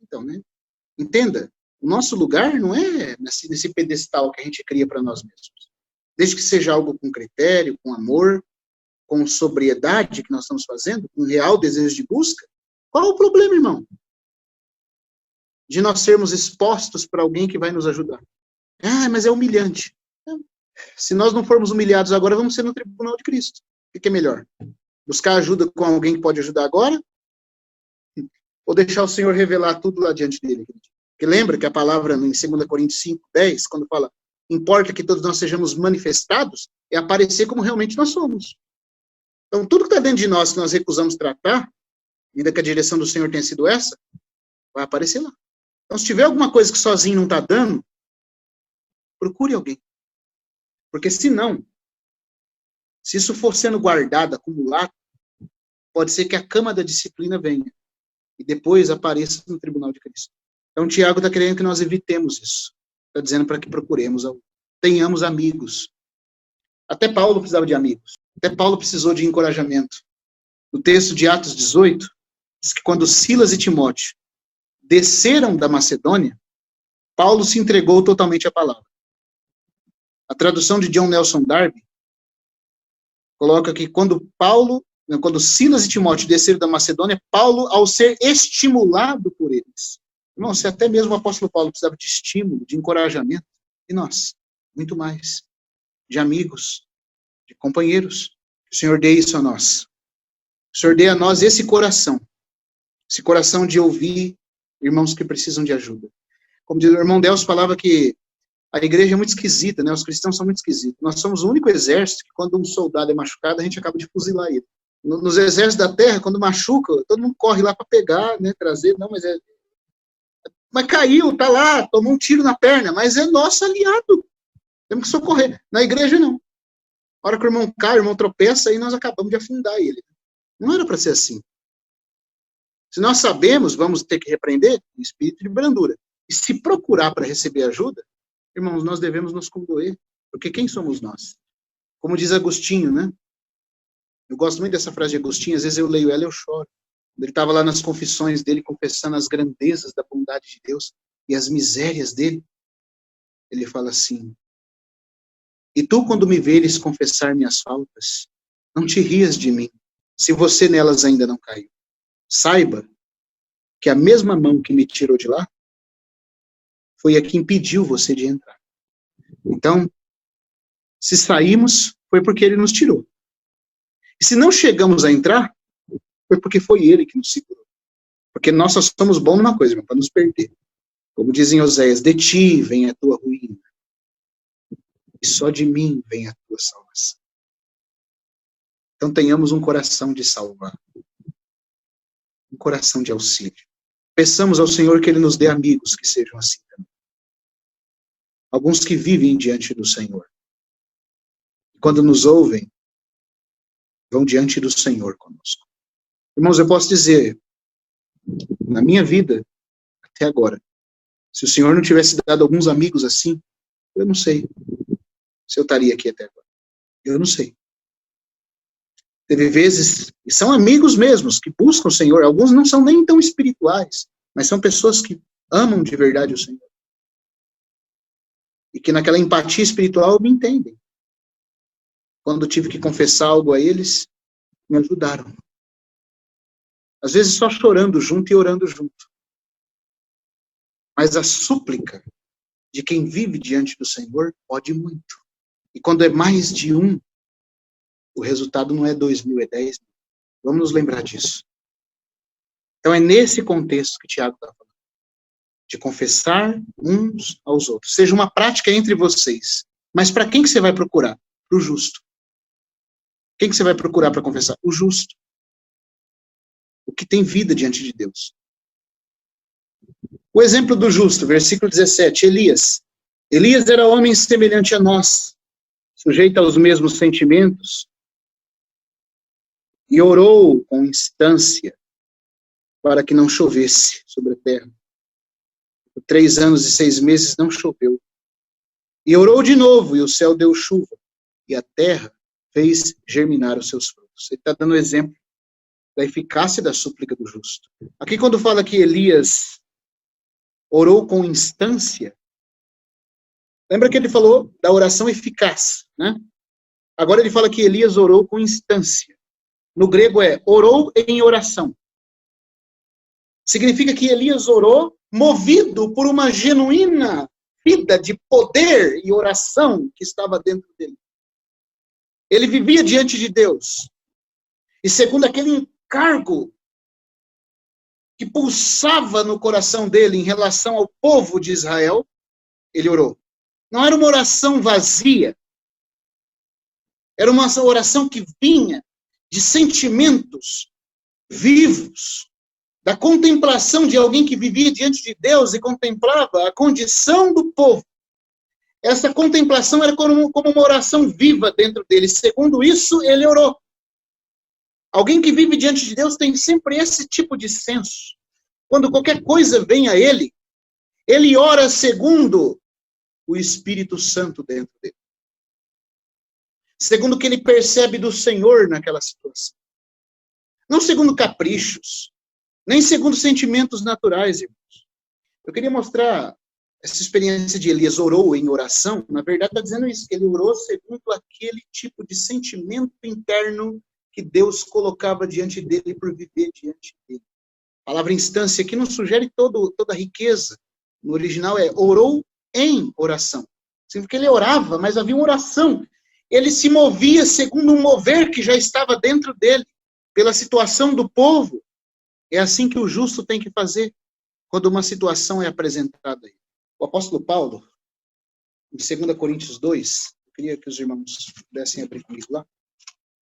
Então, né? Entenda, o nosso lugar não é nesse pedestal que a gente cria para nós mesmos. Desde que seja algo com critério, com amor, com sobriedade que nós estamos fazendo, com real desejo de busca, qual o problema, irmão? De nós sermos expostos para alguém que vai nos ajudar. Mas é humilhante. Se nós não formos humilhados agora, vamos ser no tribunal de Cristo. O que é melhor? Buscar ajuda com alguém que pode ajudar agora? Ou deixar o Senhor revelar tudo lá diante dele? Porque lembra que a palavra em 2 Coríntios 5:10, quando fala, importa que todos nós sejamos manifestados, é aparecer como realmente nós somos. Então, tudo que está dentro de nós que nós recusamos tratar, ainda que a direção do Senhor tenha sido essa, vai aparecer lá. Então, se tiver alguma coisa que sozinho não está dando, procure alguém. Porque senão, se isso for sendo guardado, acumulado, pode ser que a cama da disciplina venha e depois apareça no tribunal de Cristo. Então, Tiago está querendo que nós evitemos isso. Está dizendo para que procuremos, tenhamos amigos. Até Paulo precisava de amigos. Até Paulo precisou de encorajamento. No texto de Atos 18, diz que quando Silas e Timóteo desceram da Macedônia, Paulo se entregou totalmente à palavra. A tradução de John Nelson Darby coloca que quando Silas e Timóteo desceram da Macedônia, Paulo, ao ser estimulado por eles. Irmão, se até mesmo o apóstolo Paulo precisava de estímulo, de encorajamento, e nós, muito mais, de amigos, de companheiros, que o Senhor dê isso a nós. O Senhor dê a nós esse coração de ouvir irmãos que precisam de ajuda. Como diz o irmão Deus, falava que a igreja é muito esquisita, né? Os cristãos são muito esquisitos. Nós somos o único exército que quando um soldado é machucado, a gente acaba de fuzilar ele. Nos exércitos da terra, quando machuca, todo mundo corre lá para pegar, né? Trazer, não, mas caiu, tá lá, tomou um tiro na perna, mas é nosso aliado. Temos que socorrer. Na igreja, não. A hora que o irmão cai, o irmão tropeça, aí nós acabamos de afundar ele. Não era para ser assim. Se nós sabemos, vamos ter que repreender o espírito de brandura. E se procurar para receber ajuda, irmãos, nós devemos nos condoer. Porque quem somos nós? Como diz Agostinho, né? Eu gosto muito dessa frase de Agostinho, às vezes eu leio ela e eu choro. Ele estava lá nas confissões dele, confessando as grandezas da bondade de Deus e as misérias dele. Ele fala assim: e tu, quando me veres confessar minhas faltas, não te rias de mim, se você nelas ainda não caiu. Saiba que a mesma mão que me tirou de lá foi a que impediu você de entrar. Então, se saímos, foi porque ele nos tirou. E se não chegamos a entrar, foi porque foi ele que nos segurou. Porque nós só somos bons numa coisa, para nos perder. Como dizem Oséias, de ti vem a tua ruína. E só de mim vem a tua salvação. Então tenhamos um coração de salvar. Um coração de auxílio. Peçamos ao Senhor que Ele nos dê amigos que sejam assim também. Alguns que vivem diante do Senhor. Quando nos ouvem, vão diante do Senhor conosco. Irmãos, eu posso dizer, na minha vida, até agora, se o Senhor não tivesse dado alguns amigos assim, eu não sei se eu estaria aqui até agora. Eu não sei. Teve vezes, e são amigos mesmos, que buscam o Senhor. Alguns não são nem tão espirituais, mas são pessoas que amam de verdade o Senhor. E que naquela empatia espiritual me entendem. Quando eu tive que confessar algo a eles, me ajudaram. Às vezes só chorando junto e orando junto. Mas a súplica de quem vive diante do Senhor pode muito. E quando é mais de um, o resultado não é 2.000, é 10.000. Vamos nos lembrar disso. Então é nesse contexto que Tiago está falando. De confessar uns aos outros. Seja uma prática entre vocês. Mas para quem que você vai procurar? Para o justo. Quem que você vai procurar para confessar? O justo. O que tem vida diante de Deus. O exemplo do justo, versículo 17, Elias. Elias era homem semelhante a nós, sujeito aos mesmos sentimentos, e orou com instância para que não chovesse sobre a terra. Por 3 anos e 6 meses não choveu. E orou de novo, e o céu deu chuva, e a terra fez germinar os seus frutos. Ele está dando exemplo da eficácia da súplica do justo. Aqui quando fala que Elias orou com instância, lembra que ele falou da oração eficaz, né? Agora ele fala que Elias orou com instância. No grego é orou em oração. Significa que Elias orou movido por uma genuína vida de poder e oração que estava dentro dele. Ele vivia diante de Deus. E segundo aquele encargo que pulsava no coração dele em relação ao povo de Israel, ele orou. Não era uma oração vazia. Era uma oração que vinha de sentimentos vivos da contemplação de alguém que vivia diante de Deus e contemplava a condição do povo. Essa contemplação era como uma oração viva dentro dele. Segundo isso, ele orou. Alguém que vive diante de Deus tem sempre esse tipo de senso. Quando qualquer coisa vem a ele, ele ora segundo o Espírito Santo dentro dele. Segundo o que ele percebe do Senhor naquela situação. Não segundo caprichos, nem segundo sentimentos naturais, irmãos. Eu queria mostrar essa experiência de Elias orou em oração. Na verdade, está dizendo isso, que ele orou segundo aquele tipo de sentimento interno que Deus colocava diante dele por viver diante dele. A palavra instância aqui não sugere toda a riqueza. No original é orou em oração. Significa que ele orava, mas havia uma oração. Ele se movia segundo um mover que já estava dentro dele, pela situação do povo. É assim que o justo tem que fazer quando uma situação é apresentada a ele. O apóstolo Paulo, em 2 Coríntios 2, eu queria que os irmãos pudessem abrir comigo lá.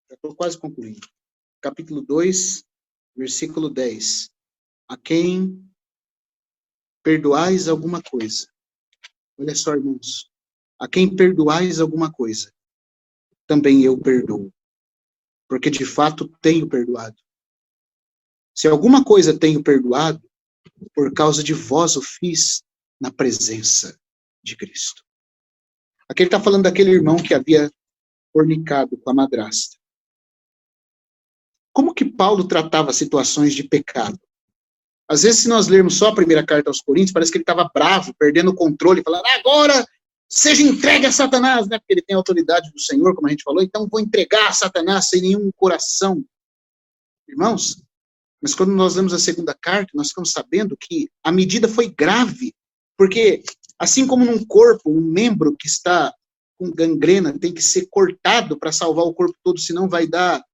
Já estou quase concluindo. Capítulo 2, versículo 10. A quem perdoais alguma coisa. Olha só, irmãos. A quem perdoais alguma coisa, também eu perdoo. Porque de fato tenho perdoado. Se alguma coisa tenho perdoado, por causa de vós o fiz na presença de Cristo. Aqui ele está falando daquele irmão que havia fornicado com a madrasta. Como que Paulo tratava situações de pecado? Às vezes, se nós lermos só a primeira carta aos Coríntios, parece que ele estava bravo, perdendo o controle, falando, agora seja entregue a Satanás, né? Porque ele tem a autoridade do Senhor, como a gente falou, então vou entregar a Satanás sem nenhum coração. Irmãos, mas quando nós lemos a segunda carta, nós ficamos sabendo que a medida foi grave, porque assim como num corpo, um membro que está com gangrena tem que ser cortado para salvar o corpo todo, senão vai dar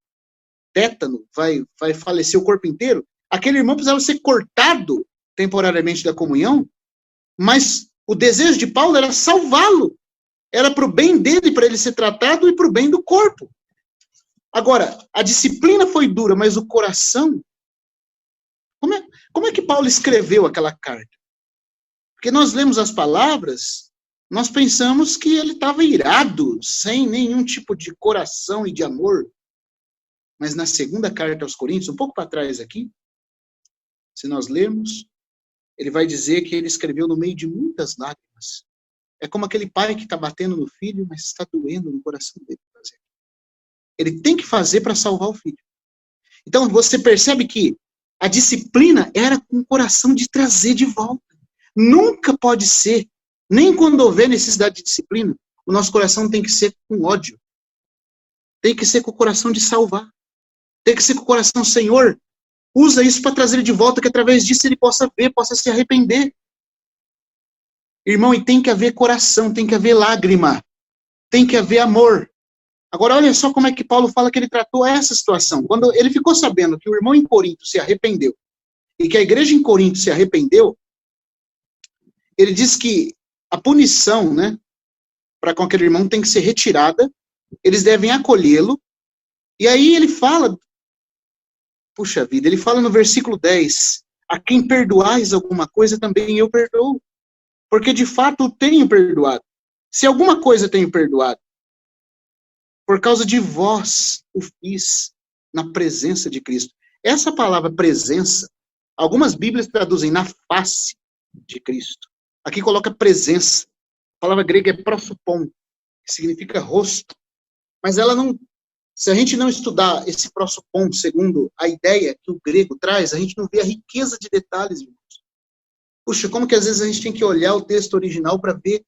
tétano, vai falecer o corpo inteiro, aquele irmão precisava ser cortado temporariamente da comunhão, mas o desejo de Paulo era salvá-lo, era para o bem dele, para ele ser tratado e para o bem do corpo. Agora, a disciplina foi dura, mas o coração... Como é que Paulo escreveu aquela carta? Porque nós lemos as palavras, nós pensamos que ele estava irado, sem nenhum tipo de coração e de amor. Mas na segunda carta aos Coríntios, um pouco para trás aqui, se nós lermos, ele vai dizer que ele escreveu no meio de muitas lágrimas. É como aquele pai que está batendo no filho, mas está doendo no coração dele. Ele tem que fazer para salvar o filho. Então você percebe que a disciplina era com o coração de trazer de volta. Nunca pode ser, nem quando houver necessidade de disciplina, o nosso coração tem que ser com ódio. Tem que ser com o coração de salvar. Tem que ser com o coração, Senhor, usa isso para trazer ele de volta, que através disso ele possa ver, possa se arrepender. Irmão, e tem que haver coração, tem que haver lágrima, tem que haver amor. Agora, olha só como é que Paulo fala que ele tratou essa situação. Quando ele ficou sabendo que o irmão em Corinto se arrependeu, e que a igreja em Corinto se arrependeu, ele diz que a punição, né, para com aquele irmão tem que ser retirada, eles devem acolhê-lo, e aí ele fala, puxa vida, ele fala no versículo 10, a quem perdoais alguma coisa, também eu perdoo, porque de fato tenho perdoado. Se alguma coisa tenho perdoado, por causa de vós o fiz na presença de Cristo. Essa palavra presença, algumas Bíblias traduzem na face de Cristo. Aqui coloca presença. A palavra grega é prosopon, que significa rosto. Mas ela não, se a gente não estudar esse prosopon segundo a ideia que o grego traz, a gente não vê a riqueza de detalhes, irmãos. Puxa, como que às vezes a gente tem que olhar o texto original para ver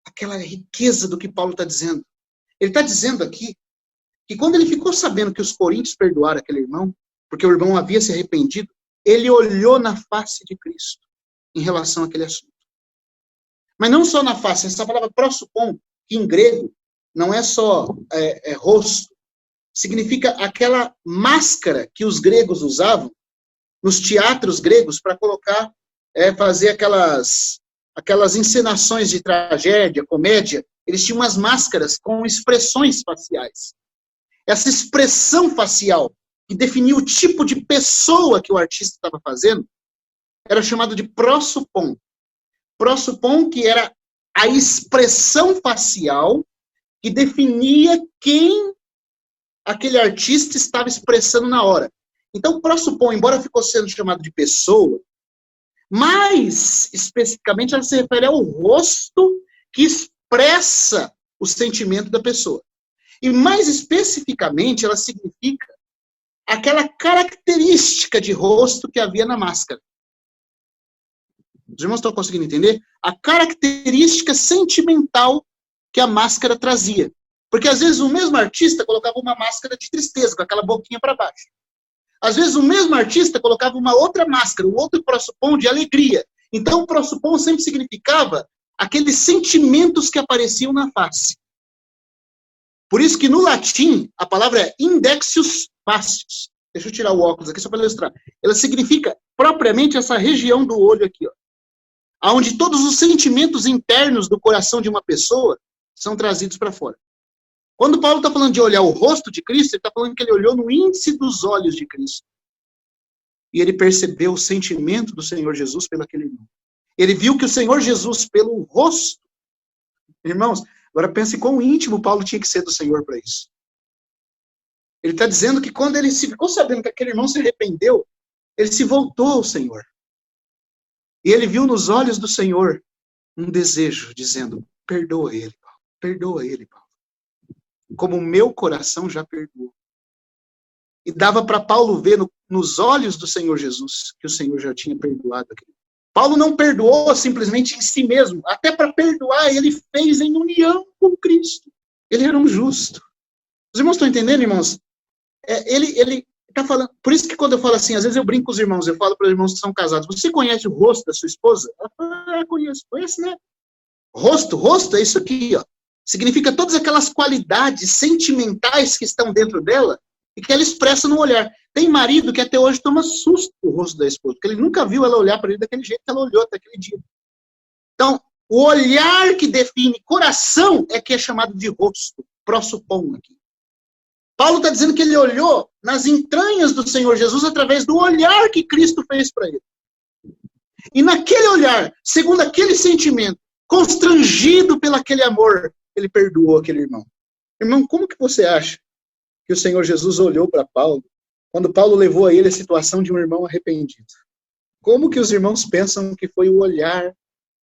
aquela riqueza do que Paulo está dizendo. Ele está dizendo aqui que quando ele ficou sabendo que os coríntios perdoaram aquele irmão, porque o irmão havia se arrependido, ele olhou na face de Cristo em relação àquele assunto. Mas não só na face, essa palavra prosopon, que em grego não é só rosto, significa aquela máscara que os gregos usavam nos teatros gregos para colocar, fazer aquelas encenações de tragédia, comédia. Eles tinham umas máscaras com expressões faciais. Essa expressão facial que definia o tipo de pessoa que o artista estava fazendo, era chamado de prosopon. Prosopon, que era a expressão facial que definia quem aquele artista estava expressando na hora. Então, prosopon, embora ficou sendo chamado de pessoa, mais especificamente ela se refere ao rosto que expressa o sentimento da pessoa. E mais especificamente ela significa aquela característica de rosto que havia na máscara. Os irmãos estão conseguindo entender? A característica sentimental que a máscara trazia. Porque às vezes o mesmo artista colocava uma máscara de tristeza, com aquela boquinha para baixo. Às vezes o mesmo artista colocava uma outra máscara, um outro prosopon de alegria. Então o prosopon sempre significava aqueles sentimentos que apareciam na face. Por isso que no latim a palavra é indexius facius. Deixa eu tirar o óculos aqui só para ilustrar. Ela significa propriamente essa região do olho aqui, ó, onde todos os sentimentos internos do coração de uma pessoa são trazidos para fora. Quando Paulo está falando de olhar o rosto de Cristo, ele está falando que ele olhou no índice dos olhos de Cristo. E ele percebeu o sentimento do Senhor Jesus pelo aquele irmão. Ele viu que o Senhor Jesus, pelo rosto... Irmãos, agora pense quão íntimo Paulo tinha que ser do Senhor para isso. Ele está dizendo que quando ele se ficou sabendo que aquele irmão se arrependeu, ele se voltou ao Senhor. E ele viu nos olhos do Senhor um desejo, dizendo, perdoa ele, Paulo. Perdoa ele, Paulo. Como o meu coração já perdoou. E dava para Paulo ver nos olhos do Senhor Jesus que o Senhor já tinha perdoado aquele. Paulo não perdoou simplesmente em si mesmo. Até para perdoar, ele fez em união com Cristo. Ele era um justo. Os irmãos estão entendendo, irmãos? Ele está falando. Por isso que quando eu falo assim, às vezes eu brinco com os irmãos, eu falo para os irmãos que são casados, você conhece o rosto da sua esposa? Ela fala, conheço. Conhece, né? Rosto é isso aqui, ó. Significa todas aquelas qualidades sentimentais que estão dentro dela e que ela expressa no olhar. Tem marido que até hoje toma susto com o rosto da esposa, porque ele nunca viu ela olhar para ele daquele jeito que ela olhou até aquele dia. Então, o olhar que define coração é que é chamado de rosto, prosopon aqui. Paulo está dizendo que ele olhou nas entranhas do Senhor Jesus através do olhar que Cristo fez para ele. E naquele olhar, segundo aquele sentimento, constrangido pelo aquele amor, ele perdoou aquele irmão. Irmão, como que você acha que o Senhor Jesus olhou para Paulo quando Paulo levou a ele a situação de um irmão arrependido? Como que os irmãos pensam que foi o olhar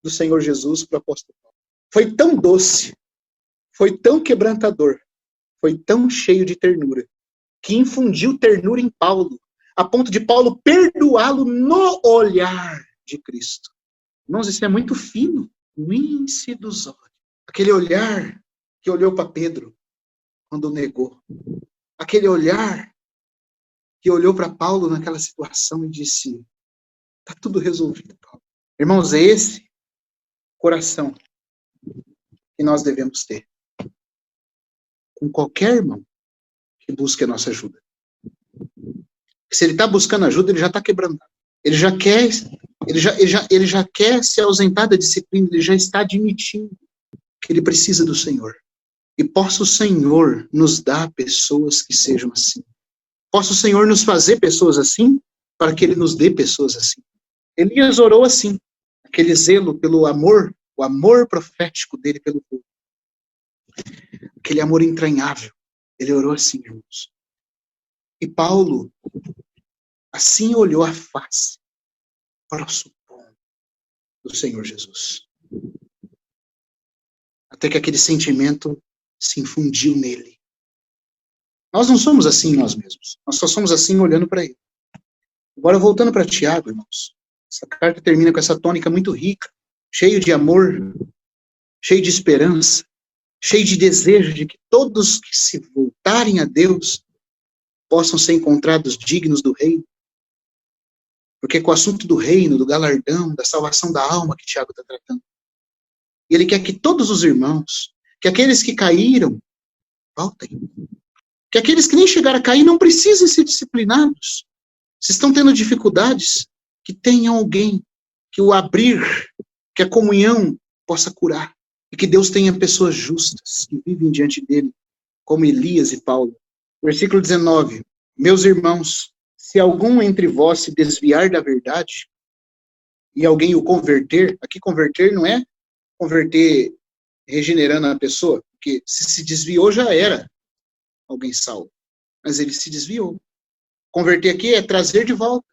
do Senhor Jesus para o apóstolo Paulo? Foi tão doce, foi tão quebrantador, foi tão cheio de ternura, que infundiu ternura em Paulo, a ponto de Paulo perdoá-lo no olhar de Cristo. Irmãos, isso é muito fino, no índice dos olhos. Aquele olhar que olhou para Pedro quando negou. Aquele olhar que olhou para Paulo naquela situação e disse, está tudo resolvido, Paulo. Irmãos, é esse coração que nós devemos ter com qualquer irmão que busque a nossa ajuda. Se ele está buscando ajuda, ele já está quebrantado. Ele já quer se ausentar da disciplina, ele já está admitindo que ele precisa do Senhor. E possa o Senhor nos dar pessoas que sejam assim. Possa o Senhor nos fazer pessoas assim, para que ele nos dê pessoas assim. Elias orou assim, aquele zelo pelo amor, o amor profético dele pelo povo. Aquele amor entranhável. Ele orou assim, irmãos. E Paulo, assim olhou a face próximo do Senhor Jesus. Até que aquele sentimento se infundiu nele. Nós não somos assim nós mesmos. Nós só somos assim olhando para ele. Agora, voltando para Tiago, irmãos. Essa carta termina com essa tônica muito rica, cheio de amor, cheio de esperança, cheio de desejo de que todos que se voltarem a Deus possam ser encontrados dignos do reino. Porque com o assunto do reino, do galardão, da salvação da alma que Tiago está tratando. E ele quer que todos os irmãos, que aqueles que caíram, voltem. Que aqueles que nem chegaram a cair não precisem ser disciplinados. Se estão tendo dificuldades, que tenham alguém que o abrir, que a comunhão possa curar. E que Deus tenha pessoas justas que vivem diante dele, como Elias e Paulo. Versículo 19. Meus irmãos, se algum entre vós se desviar da verdade, e alguém o converter, aqui converter não é converter regenerando a pessoa, porque se desviou já era alguém salvo, mas ele se desviou. Converter aqui é trazer de volta.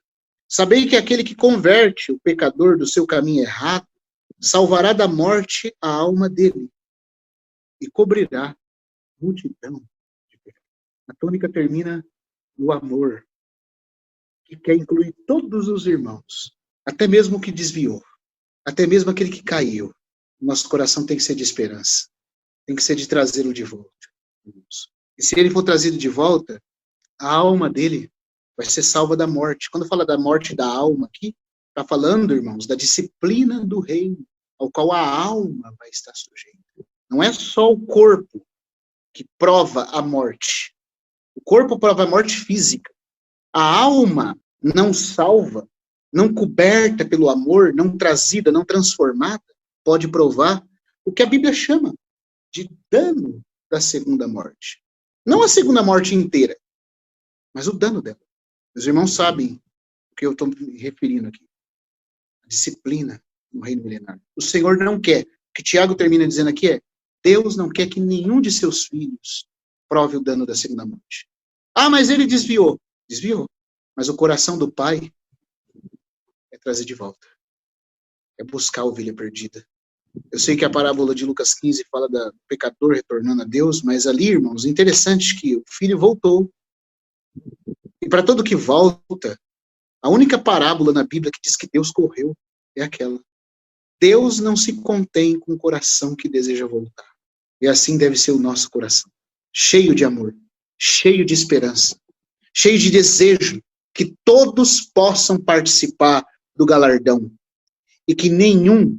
Sabei que aquele que converte o pecador do seu caminho errado, salvará da morte a alma dele e cobrirá multidão de pecados. A tônica termina no amor, que quer incluir todos os irmãos, até mesmo o que desviou, até mesmo aquele que caiu. Nosso coração tem que ser de esperança, tem que ser de trazê-lo de volta. E se ele for trazido de volta, a alma dele vai ser salva da morte. Quando fala da morte da alma aqui, está falando, irmãos, da disciplina do reino, ao qual a alma vai estar sujeita. Não é só o corpo que prova a morte. O corpo prova a morte física. A alma não salva, não coberta pelo amor, não trazida, não transformada, pode provar o que a Bíblia chama de dano da segunda morte. Não a segunda morte inteira, mas o dano dela. Meus irmãos sabem o que eu estou me referindo aqui. A disciplina no reino milenar. O Senhor não quer, o que Tiago termina dizendo aqui é, Deus não quer que nenhum de seus filhos prove o dano da segunda morte. Ah, mas ele desviou. Desviou. Mas o coração do Pai é trazer de volta. É buscar a ovelha perdida. Eu sei que a parábola de Lucas 15 fala do pecador retornando a Deus, mas ali, irmãos, interessante que o filho voltou. E para todo que volta, a única parábola na Bíblia que diz que Deus correu é aquela. Deus não se contém com o coração que deseja voltar. E assim deve ser o nosso coração. Cheio de amor, cheio de esperança, cheio de desejo que todos possam participar do galardão e que nenhum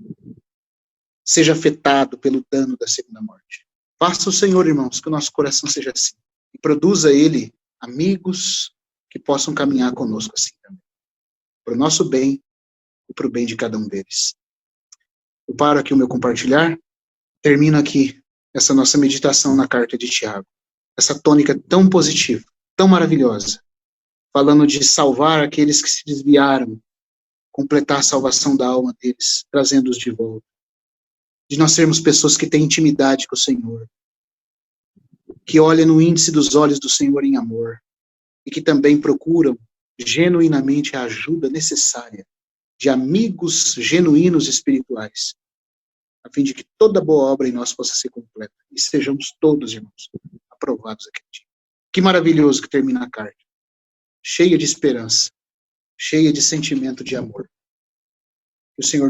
seja afetado pelo dano da segunda morte. Faça o Senhor, irmãos, que o nosso coração seja assim. E produza Ele amigos que possam caminhar conosco assim também. Para o nosso bem e para o bem de cada um deles. Eu paro aqui o meu compartilhar, termino aqui essa nossa meditação na carta de Tiago. Essa tônica tão positiva, tão maravilhosa, falando de salvar aqueles que se desviaram, completar a salvação da alma deles, trazendo-os de volta. De nós sermos pessoas que têm intimidade com o Senhor, que olham no índice dos olhos do Senhor em amor, e que também procuram genuinamente a ajuda necessária de amigos genuínos espirituais, a fim de que toda boa obra em nós possa ser completa, e sejamos todos, irmãos, aprovados aquele dia. Que maravilhoso que termina a carta, cheia de esperança, cheia de sentimento de amor. Que o Senhor